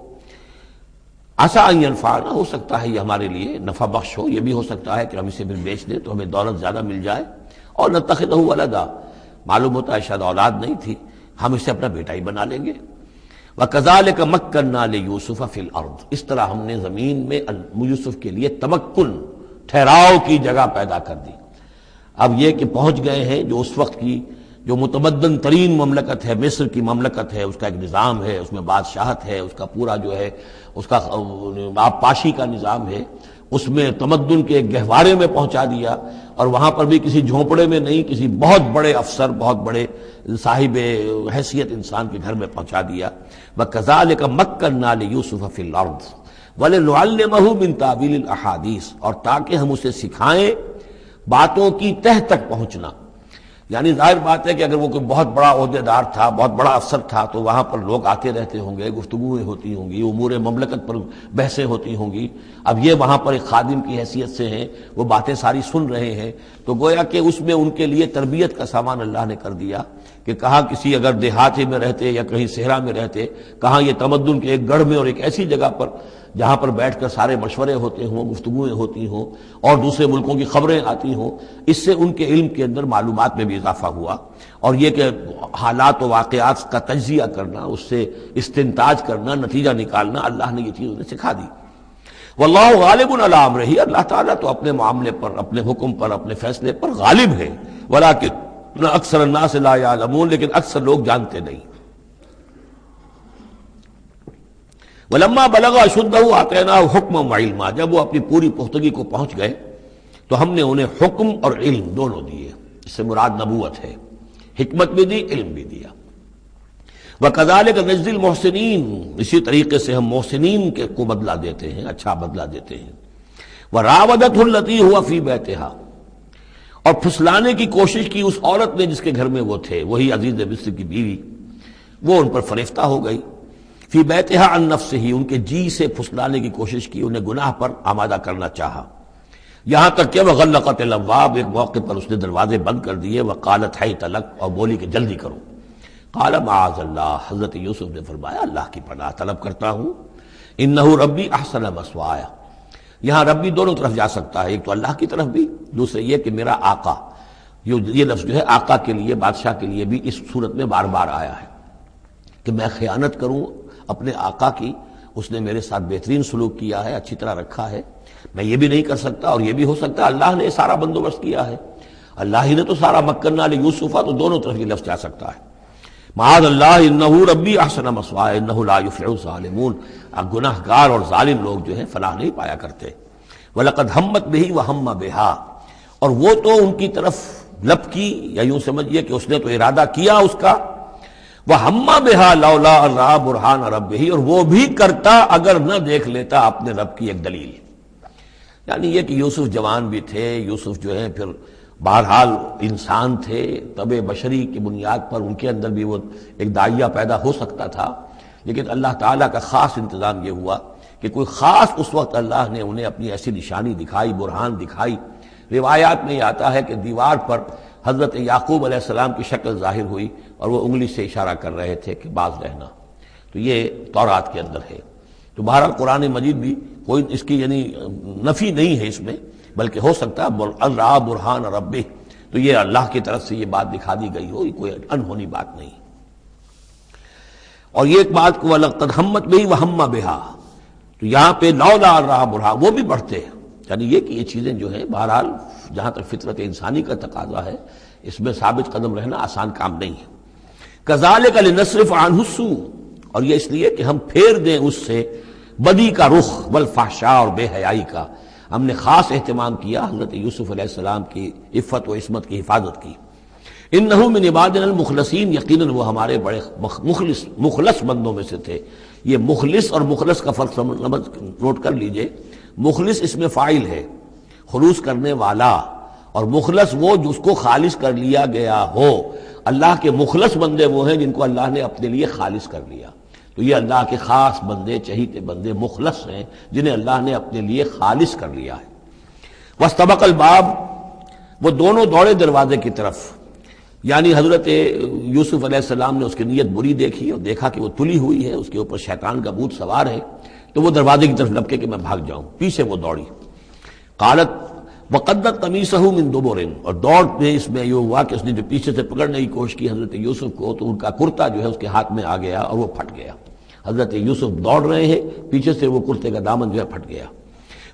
عسیٰ ان ینفعنا، ہو سکتا ہے یہ ہمارے لیے نفع بخش ہو، یہ بھی ہو سکتا ہے کہ ہم اسے پھر بیچ دیں تو ہمیں دولت زیادہ مل جائے. اور نتخذہ ولدا، معلوم ہوتا ہے شاید اولاد نہیں تھی، ہم اسے اپنا بیٹا ہی بنا لیں گے. وَكَذَلِكَ مَكَّنَّا لِيُوسُفَ فِي الْأَرْضِ، اس طرح ہم نے زمین میں یوسف کے لیے تمکن، ٹھہراؤ کی جگہ پیدا کر دی. اب یہ کہ پہنچ گئے ہیں جو اس وقت کی جو متمدن ترین مملکت ہے، مصر کی مملکت ہے، اس کا ایک نظام ہے، اس میں بادشاہت ہے، اس کا پورا جو ہے اس کا آبپاشی کا نظام ہے، اس میں تمدن کے گہوارے میں پہنچا دیا. اور وہاں پر بھی کسی جھونپڑے میں نہیں، کسی بہت بڑے افسر، بہت بڑے صاحب حیثیت انسان کے گھر میں پہنچا دیا. وَكَذَلِكَ مَكَّنَّا لِيُوسُفَ فِي الْأَرْضِ وَلِنُعَلِّمَهُ مِن تَأْوِيلِ الْأَحَادِيثِ، اور تاکہ ہم اسے سکھائیں باتوں کی تہ تک پہنچنا. یعنی ظاہر بات ہے کہ اگر وہ کوئی بہت بڑا عہدے دار تھا، بہت بڑا افسر تھا، تو وہاں پر لوگ آتے رہتے ہوں گے، گفتگویں ہوتی ہوں گی، امور مملکت پر بحثیں ہوتی ہوں گی. اب یہ وہاں پر ایک خادم کی حیثیت سے ہیں، وہ باتیں ساری سن رہے ہیں، تو گویا کہ اس میں ان کے لیے تربیت کا سامان اللہ نے کر دیا کہ کہاں کسی اگر دیہاتی میں رہتے یا کہیں صحرا میں رہتے، کہاں یہ تمدن کے ایک گڑھ میں اور ایک ایسی جگہ پر جہاں پر بیٹھ کر سارے مشورے ہوتے ہوں، گفتگویں ہوتی ہوں اور دوسرے ملکوں کی خبریں آتی ہوں. اس سے ان کے علم کے اندر معلومات میں بھی اضافہ ہوا. اور یہ کہ حالات و واقعات کا تجزیہ کرنا، اس سے استنتاج کرنا، نتیجہ نکالنا، اللہ نے یہ چیز انہیں سکھا دی. واللہ غالب علی امرہ، اللہ تعالیٰ تو اپنے معاملے پر، اپنے حکم پر، اپنے فیصلے پر غالب ہے. ولکن اکثر الناس لا یعلمون، لیکن اکثر لوگ جانتے نہیں. ولما بلغ اشدہ آتیناہ حکما وعلما، جب وہ اپنی پوری پختگی کو پہنچ گئے تو ہم نے انہیں حکم اور علم دونوں دیے. اس سے مراد نبوت ہے، حکمت بھی دی، علم بھی دیا. وَكَذَلِكَ نَجْزِي الْمُحْسِنِينَ، اسی طریقے سے ہم محسنین کو بدلہ دیتے ہیں، اچھا بدلہ دیتے ہیں. وَرَاوَدَتْهُ الَّتِي هُوَ فِي بَيْتِهَا، اور پھسلانے کی کوشش کی اس عورت نے جس کے گھر میں وہ تھے، وہی عزیز مصر کی بیوی، وہ ان پر فریفتہ ہو گئی. فی بیتہا عن نفسہ، ان کے جی سے پھسلانے کی کوشش کی، انہیں گناہ پر آمادہ کرنا چاہا. یہاں تک کہ وغلقت الابواب، ایک موقع پر اس نے دروازے بند کر دیے، وقالت حیت لک، اور بولی کہ جلدی کرو۔ قال معاذ اللہ، حضرت یوسف نے فرمایا اللہ کی پناہ طلب کرتا ہوں، انہ ربی احسن مثوایا، یہاں ربی دونوں طرف جا سکتا ہے، ایک تو اللہ کی طرف بھی، دوسرے یہ کہ میرا آقا، یہ لفظ جو ہے آقا کے لیے، بادشاہ کے لیے بھی اس صورت میں بار بار آیا ہے کہ میں خیانت کروں اپنے آقا کی، اس نے میرے ساتھ بہترین سلوک کیا ہے، اچھی طرح رکھا ہے، میں یہ بھی نہیں کر سکتا، اور یہ بھی ہو سکتا اللہ نے سارا بندوبست کیا ہے، اللہ ہی نے تو سارا مکننا لیوسف، تو دونوں طرف یہ لفظ جا سکتا ہے۔ معاذ اللہ انہ ربی احسن مثوایا انہ لا یفلح الظالمون، گناہ گار اور ظالم لوگ جو ہیں فلاح نہیں پایا کرتے۔ وَلَقَدْ هَمَّتْ بِهِ وَهَمَّ بِهَا، اور وہ تو ان کی طرف لب کی، یا یوں سمجھیے کہ اس نے تو ارادہ کیا اس کا، وَهَمَّ بِهَا لَوْلَا أَن رَأَىٰ بُرْهَانَ رَبِّهِ، اور وہ بھی کرتا اگر نہ دیکھ لیتا اپنے رب کی ایک دلیل۔ یعنی یہ کہ یوسف جوان بھی تھے، یوسف جو ہے پھر بہرحال انسان تھے، طبع بشری کی بنیاد پر ان کے اندر بھی وہ ایک داعیہ پیدا ہو سکتا تھا، لیکن اللہ تعالیٰ کا خاص انتظام یہ ہوا کہ کوئی خاص اس وقت اللہ نے انہیں اپنی ایسی نشانی دکھائی، برہان دکھائی۔ روایات میں یہ آتا ہے کہ دیوار پر حضرت یعقوب علیہ السلام کی شکل ظاہر ہوئی اور وہ انگلی سے اشارہ کر رہے تھے کہ باز رہنا، تو یہ تورات کے اندر ہے۔ تو بہرحال قرآن مجید بھی کوئی اس کی یعنی نفی نہیں ہے اس میں، بلکہ ہو سکتا ہے الرا برہان ربہ، تو یہ اللہ کی طرف سے یہ بات دکھا دی گئی ہو، یہ کوئی انہونی بات نہیں۔ اور یہ ایک بات کو وَلَقَدْ هَمَّتْ بِهِ وَهَمَّ بِهَا، تو یہاں پہ لولا الرا برہان، وہ بھی بڑھتے ہیں، یعنی یہ کہ یہ چیزیں جو ہیں بہرحال جہاں تک فطرت انسانی کا تقاضا ہے اس میں ثابت قدم رہنا آسان کام نہیں ہے۔ كَذَلِكَ لِنَصْرِفَ عَنْهُ السُّوءَ، اور یہ اس لیے کہ ہم پھیر دیں اس سے بدی کا رخ، والفحشاء، اور بے حیائی کا۔ ہم نے خاص اہتمام کیا حضرت یوسف علیہ السلام کی عفت و عصمت کی حفاظت کی۔ انہ من عبادنا المخلصین، یقیناً وہ ہمارے بڑے مخلص بندوں میں سے تھے۔ یہ مخلص اور مخلص کا فرق نوٹ کر لیجئے، مخلص اس میں فاعل ہے، خلوص کرنے والا، اور مخلص وہ جس کو خالص کر لیا گیا ہو۔ اللہ کے مخلص بندے وہ ہیں جن کو اللہ نے اپنے لیے خالص کر لیا، تو یہ اللہ کے خاص بندے، چہیتے بندے مخلص ہیں جنہیں اللہ نے اپنے لیے خالص کر لیا ہے۔ واستبق الباب، وہ دونوں دوڑے دروازے کی طرف، یعنی حضرت یوسف علیہ السلام نے اس کی نیت بری دیکھی اور دیکھا کہ وہ تلی ہوئی ہے، اس کے اوپر شیطان کا بھوت سوار ہے، تو وہ دروازے کی طرف لپکے کہ میں بھاگ جاؤں، پیچھے وہ دوڑی۔ قالت وقدت قمیصہ من دبر، اور دوڑ میں اس میں یہ ہوا کہ اس نے جو پیچھے سے پکڑنے کی کوشش کی حضرت یوسف کو، تو ان کا کرتا جو ہے اس کے ہاتھ میں آ گیا اور وہ پھٹ گیا۔ حضرت یوسف دوڑ رہے ہیں، پیچھے سے وہ کرتے کا دامن جو ہے پھٹ گیا۔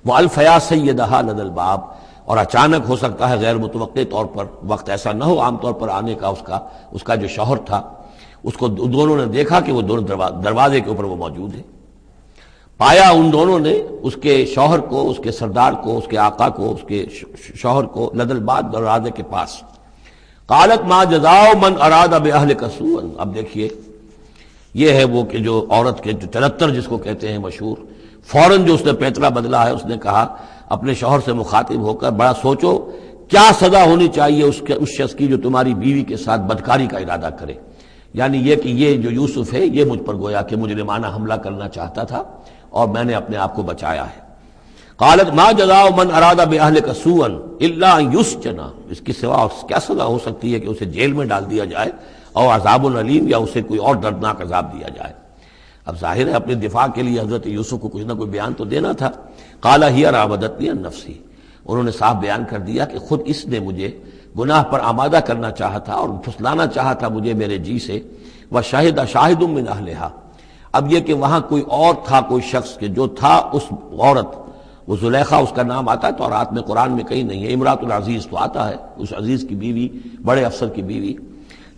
وَأَلْفَيَا سَيِّدَهَا لَدَى الْبَابِ، اور اچانک ہو سکتا ہے غیر متوقع طور پر، وقت ایسا نہ ہو عام طور پر آنے کا، اس کا جو شوہر تھا، اس کو دونوں نے دیکھا کہ وہ دونوں دروازے کے اوپر وہ موجود ہے۔ پایا ان دونوں نے اس کے شوہر کو، اس کے سردار کو، اس کے آقا کو، اس کے شوہر کو لدى الباب، دروازے کے پاس۔ قالت ما جزاء من اراد باهلك سوءا، اب دیکھیے یہ ہے وہ کہ جو عورت کے جو چلتر جس کو کہتے ہیں مشہور، فوراً جو اس نے پیترا بدلا ہے، اس نے کہا اپنے شوہر سے مخاطب ہو کر، بڑا سوچو کیا سزا ہونی چاہیے اس شخص کی جو تمہاری بیوی کے ساتھ بدکاری کا ارادہ کرے، یعنی یہ کہ یہ جو یوسف ہے یہ مجھ پر گویا کہ مجرمانہ حملہ کرنا چاہتا تھا اور میں نے اپنے آپ کو بچایا ہے۔ قالت ما جزاء من اراد باهلك سوءا الا ان يسجن، اس کی سوا کیا سزا ہو سکتی ہے کہ اسے جیل میں ڈال دیا جائے، اور عذاب العلیم، یا اسے کوئی اور دردناک عذاب دیا جائے۔ اب ظاہر ہے اپنے دفاع کے لیے حضرت یوسف کو کچھ نہ کوئی بیان تو دینا تھا۔ قال هي راودتني عن نفسي، انہوں نے صاف بیان کر دیا کہ خود اس نے مجھے گناہ پر آمادہ کرنا چاہا تھا اور پھسلانا چاہا تھا مجھے میرے جی سے۔ وشهد شاهد من اهلها، اب یہ کہ وہاں کوئی اور تھا، کوئی شخص کہ جو تھا اس عورت، وہ زلیخا اس کا نام آتا ہے تو رات میں قرآن میں کہیں نہیں ہے، امراۃ العزیز تو آتا ہے، اس عزیز کی بیوی، بڑے افسر کی بیوی،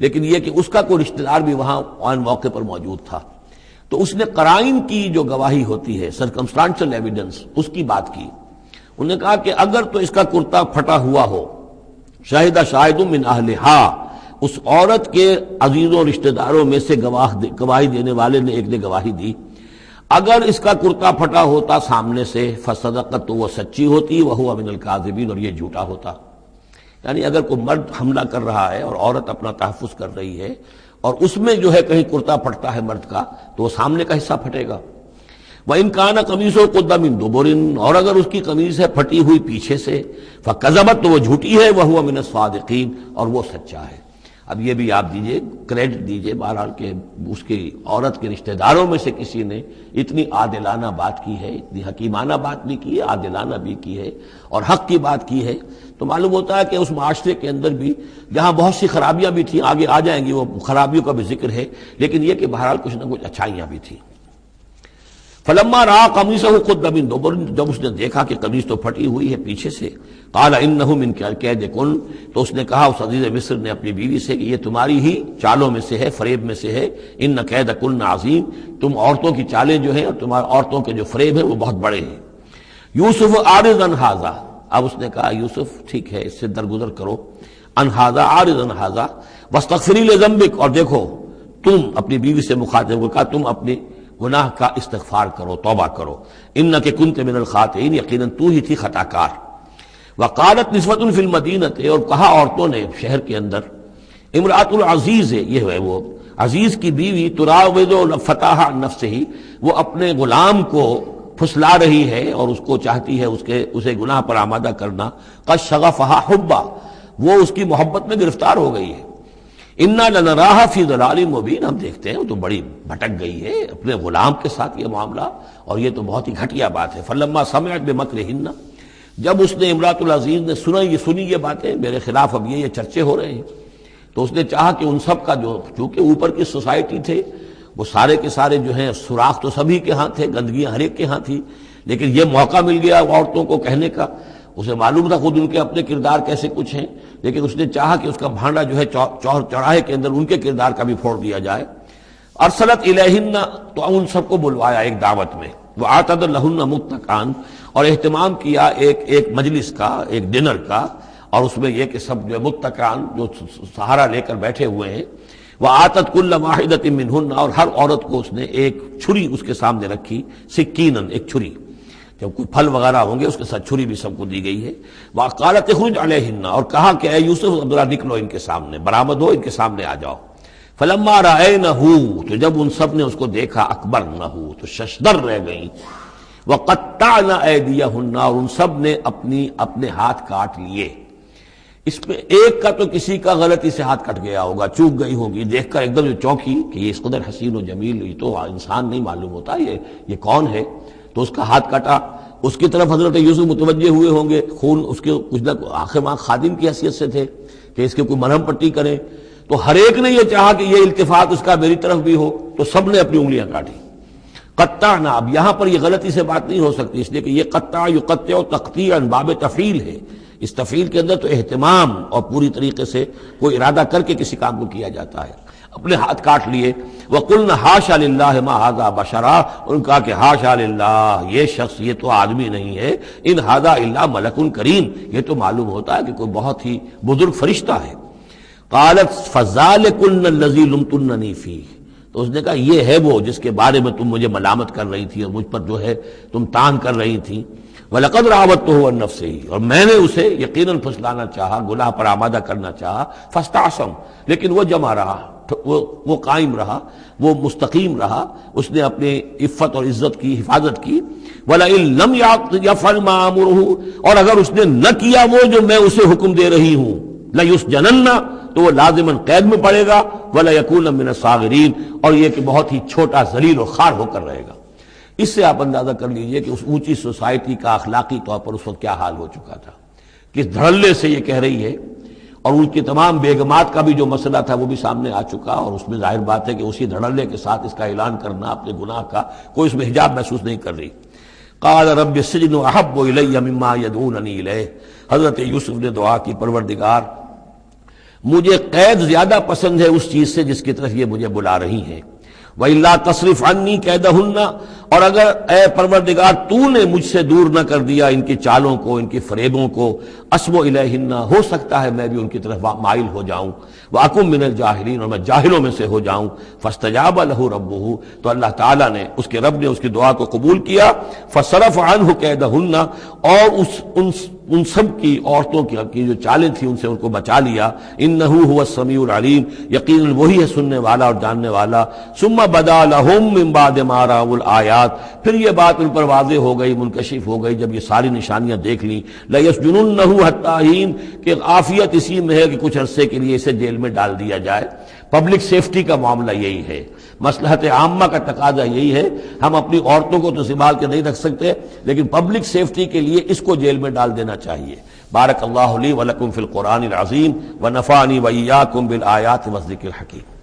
لیکن یہ کہ اس کا کوئی رشتہ دار بھی وہاں آن موقع پر موجود تھا، تو اس نے قرائن کی جو گواہی ہوتی ہے، سرکمسٹانشل ایویڈنس، اس کی بات کی۔ انہوں نے کہا کہ اگر تو اس کا کرتا پھٹا ہوا ہو، شاہد شاہد من اہلہا، اس عورت کے عزیزوں رشتہ داروں میں سے گواہی دینے والے نے ایک نے گواہی دی، اگر اس کا کرتا پھٹا ہوتا سامنے سے، فصدقت، تو وہ سچی ہوتی، وہو من الکاذبین، اور یہ جھوٹا ہوتا۔ یعنی اگر کوئی مرد حملہ کر رہا ہے اور عورت اپنا تحفظ کر رہی ہے اور اس میں جو ہے کہیں کرتا پھٹتا ہے مرد کا، تو وہ سامنے کا حصہ پھٹے گا۔ وَإِنْ كَانَ قَمِيصُهُ قُدَّ مِن دُبُرٍ، اور اگر اس کی قمیص ہے پھٹی ہوئی پیچھے سے، فَكَذَبَتْ، تو وہ جھوٹی ہے، وَهُوَ مِنَ الصَّادِقِينَ، اور وہ سچا ہے۔ اب یہ بھی آپ دیجئے، کریڈٹ دیجئے بہرحال کہ اس کی عورت کے رشتہ داروں میں سے کسی نے اتنی عادلانہ بات کی ہے، اتنی حکیمانہ بات بھی کی ہے، عادلانہ بھی کی ہے اور حق کی بات کی ہے، تو معلوم ہوتا ہے کہ اس معاشرے کے اندر بھی جہاں بہت سی خرابیاں بھی تھیں، آگے آ جائیں گی وہ خرابیوں کا بھی ذکر ہے، لیکن یہ کہ بہرحال کچھ نہ کچھ اچھائیاں بھی تھیں۔ فلما رأى قميصه قد من دبر، جب اس نے دیکھا کہ قمیص تو پھٹی ہوئی ہے پیچھے سے، قال انه من کیدکن، تو اس نے کہا اس عزیز مصر نے اپنی بیوی سے کہ یہ تمہاری ہی چالوں میں سے ہے، فریب میں سے ہے، ان کیدکن عظیم، تم عورتوں کی چالیں جو ہیں اور تمہاری عورتوں کے جو فریب ہیں وہ بہت بڑے ہیں۔ یوسف اعرض عن ھذا، اب اس نے کہا یوسف ٹھیک ہے اس سے درگزر کرو، عن ھذا، اعرض عن ھذا واستغفری لذنبک، اور دیکھو تم اپنی بیوی سے مخاطب کو کہا تم اپنی گناہ کا استغفار کرو، توبہ کرو، انک کنت من الخاطئین، یقیناً تو ہی تھی خطا کار۔ وقالت نسوۃ فی المدینہ، اور کہا عورتوں نے شہر کے اندر، امرأۃ العزیز ہے، یہ ہے وہ عزیز کی بیوی، تراود فتاح عن نفسہ، وہ اپنے غلام کو پھسلا رہی ہے اور اس کو چاہتی ہے اسے گناہ پر آمادہ کرنا، قد شغفہا حبا، وہ اس کی محبت میں گرفتار ہو گئی ہے۔ انا لنراھا فی ضلال مبین، ہم دیکھتے ہیں وہ تو بڑی بھٹک گئی ہے اپنے غلام کے ساتھ یہ معاملہ، اور یہ تو بہت ہی گھٹیا بات ہے۔ فلما سمعت بمکرہن، جب اس نے امرأۃ العزیز نے سنی یہ باتیں میرے خلاف، اب یہ چرچے ہو رہے ہیں، تو اس نے چاہا کہ ان سب کا جو چونکہ اوپر کی سوسائٹی تھے وہ سارے کے سارے جو ہیں سوراخ تو سبھی کے ہاں تھے، گندگیاں ہر ایک کے ہاں تھی، لیکن یہ موقع مل گیا عورتوں کو کہنے کا، اسے معلوم تھا خود ان کے اپنے کردار کیسے کچھ ہیں، لیکن اس نے چاہا کہ اس کا بھانڈا جو ہے چوراہے کے اندر ان کے کردار کا بھی پھوڑ دیا جائے۔ ارسلت الیہن، تو ان سب کو بلوایا ایک دعوت میں، وآتت لہن متکئا، اور اہتمام کیا ایک مجلس کا، ایک ڈنر کا، اور اس میں یہ کہ سب جو متکئا جو سہارا لے کر بیٹھے ہوئے ہیں، وآتت کل واحدۃ منہن، اور ہر عورت کو اس نے ایک چھری اس کے سامنے رکھی، سکینن، ایک چھری، جب کوئی پھل وغیرہ ہوں گے اس کے ساتھ چھری بھی سب کو دی گئی ہے۔ وقالت اخرج علیہن، اور کہا کہ اے یوسف ذرا نکلو ان کے سامنے، برآمد ہو، ان کے سامنے آ جاؤ۔ فلما رأینہ، تو جب ان سب نے اس کو دیکھا، اکبرنہ، تو ششدر رہ گئیں، وقطعن ایدیہن، اور ان سب نے اپنے ہاتھ کاٹ لیے۔ اس میں ایک کا تو کسی کا غلطی سے ہاتھ کٹ گیا ہوگا، چوک گئی ہوگی، دیکھ کر ایک دم جو چونکی کہ یہ اس قدر حسین و جمیل، یہ تو انسان نہیں معلوم ہوتا یہ کون ہے، تو اس کا ہاتھ کٹا۔ اس کی طرف حضرت یوسف متوجہ ہوئے ہوں گے، خون اس کے کچھ نہ آخر ماں خادم کی حیثیت سے تھے کہ اس کے کوئی مرہم پٹی کریں، تو ہر ایک نے یہ چاہا کہ یہ التفات اس کا میری طرف بھی ہو، تو سب نے اپنی انگلیاں کاٹی۔ قطعنا، اب یہاں پر یہ غلطی سے بات نہیں ہو سکتی، اس لیے کہ یہ قطع یقطع تقطیعا باب تفعیل ہے، اس تفعیل کے اندر تو اہتمام اور پوری طریقے سے کوئی ارادہ کر کے کسی کام کو کیا جاتا ہے۔ اپنے ہاتھ کاٹ لیے، وَقُلْنَا حَاشَا لِلَّهِ مَا هَذَا بَشَرًا، ان کہا کہ حاشا للہ، یہ شخص یہ تو آدمی نہیں ہے، ان هَذَا إِلَّا مَلَكٌ کریم، یہ تو معلوم ہوتا ہے کہ کوئی بہت ہی بزرگ فرشتہ ہے۔ قالت فَذَلِكُنَّ الَّذِي لُمْتُنَّنِي فِيهِ، تو اس نے کہا یہ ہے وہ جس کے بارے میں تم مجھے ملامت کر رہی تھی اور مجھ پر جو ہے تم تان کر رہی تھی۔ وَلَقَدْ رَاوَدتُّهُ عَن نَّفْسِهِ، اور میں نے اسے یقیناً پھسلانا چاہا، گناہ پر آمادہ کرنا چاہا، فَاسْتَعْصَمَ، لیکن وہ جمع رہا، وہ قائم رہا، وہ مستقیم رہا، اس نے اپنی عفت اور عزت کی حفاظت کی۔ وَلَئِن لَّمْ يَفْعَلْ مَا آمُرُهُ، اور اگر اس نے نہ کیا وہ جو میں اسے حکم دے رہی ہوں، لَيُسْجَنَنَّ، تو وہ لازماً قید میں پڑے گا، وَلَيَكُونَ مِنَ الصَّاغِرِينَ، اور یہ کہ بہت ہی چھوٹا ذلیل و خوار ہو کر رہے گا۔ اس سے آپ اندازہ کر لیجئے کہ اس اونچی سوسائٹی کا اخلاقی طور پر اس وقت کیا حال ہو چکا تھا، کس دھڑلے سے یہ کہہ رہی ہے، اور ان کی تمام بیگمات کا بھی جو مسئلہ تھا وہ بھی سامنے آ چکا، اور اس میں ظاہر بات ہے کہ اسی دھڑلے کے ساتھ اس کا اعلان کرنا اپنے گناہ کا، کوئی اس میں حجاب محسوس نہیں کر رہی۔ قال رب السجن احب الی مما یدعوننی الیہ، حضرت یوسف نے دعا کی، پروردگار مجھے قید زیادہ پسند ہے اس چیز سے جس کی طرف یہ مجھے بلا رہی ہیں۔ وَإِلَّا تَصْرِفْ عَنِّي كَيْدَهُنَّ، اور اگر اے پروردگار تو نے مجھ سے دور نہ کر دیا ان کی چالوں کو، ان کی فریبوں کو، أَصْبُ إِلَيْهِنَّ، ہو سکتا ہے میں بھی ان کی طرف مائل ہو جاؤں، وَأَكُن مِّنَ الْجَاهِلِينَ، اور میں جاہلوں میں سے ہو جاؤں۔ فَاسْتَجَابَ لَهُ رَبُّهُ، تو اللہ تعالیٰ نے، اس کے رب نے اس کی دعا کو قبول کیا۔ فَصَرَفَ عَنْهُ كَيْدَهُنَّ، اور ان سب کی عورتوں کی جو چالیں تھیں ان سے ان کو بچا لیا۔ انه هو السمیع العلیم، یقیناً وہی ہے سننے والا اور جاننے والا۔ ثم بدا لهم من بعد ما رأوا الآیات، الآیات، پھر یہ بات ان پر واضح ہو گئی، منکشف ہو گئی جب یہ ساری نشانیاں دیکھ لیں، لَيَسْجُنُنَّهُ حَتَّىٰ حِينٍ کہ عافیت اسی میں ہے کہ کچھ عرصے کے لیے اسے جیل میں ڈال دیا جائے۔ پبلک سیفٹی کا معاملہ یہی ہے، مصلحت عامہ کا تقاضا یہی ہے۔ ہم اپنی عورتوں کو تو سنبھال کے نہیں رکھ سکتے، لیکن پبلک سیفٹی کے لیے اس کو جیل میں ڈال دینا چاہیے۔ بارک اللہ لی ولکم فی القرآن العظیم ونفعنی وإیاکم بالآیات والذکر الحکیم۔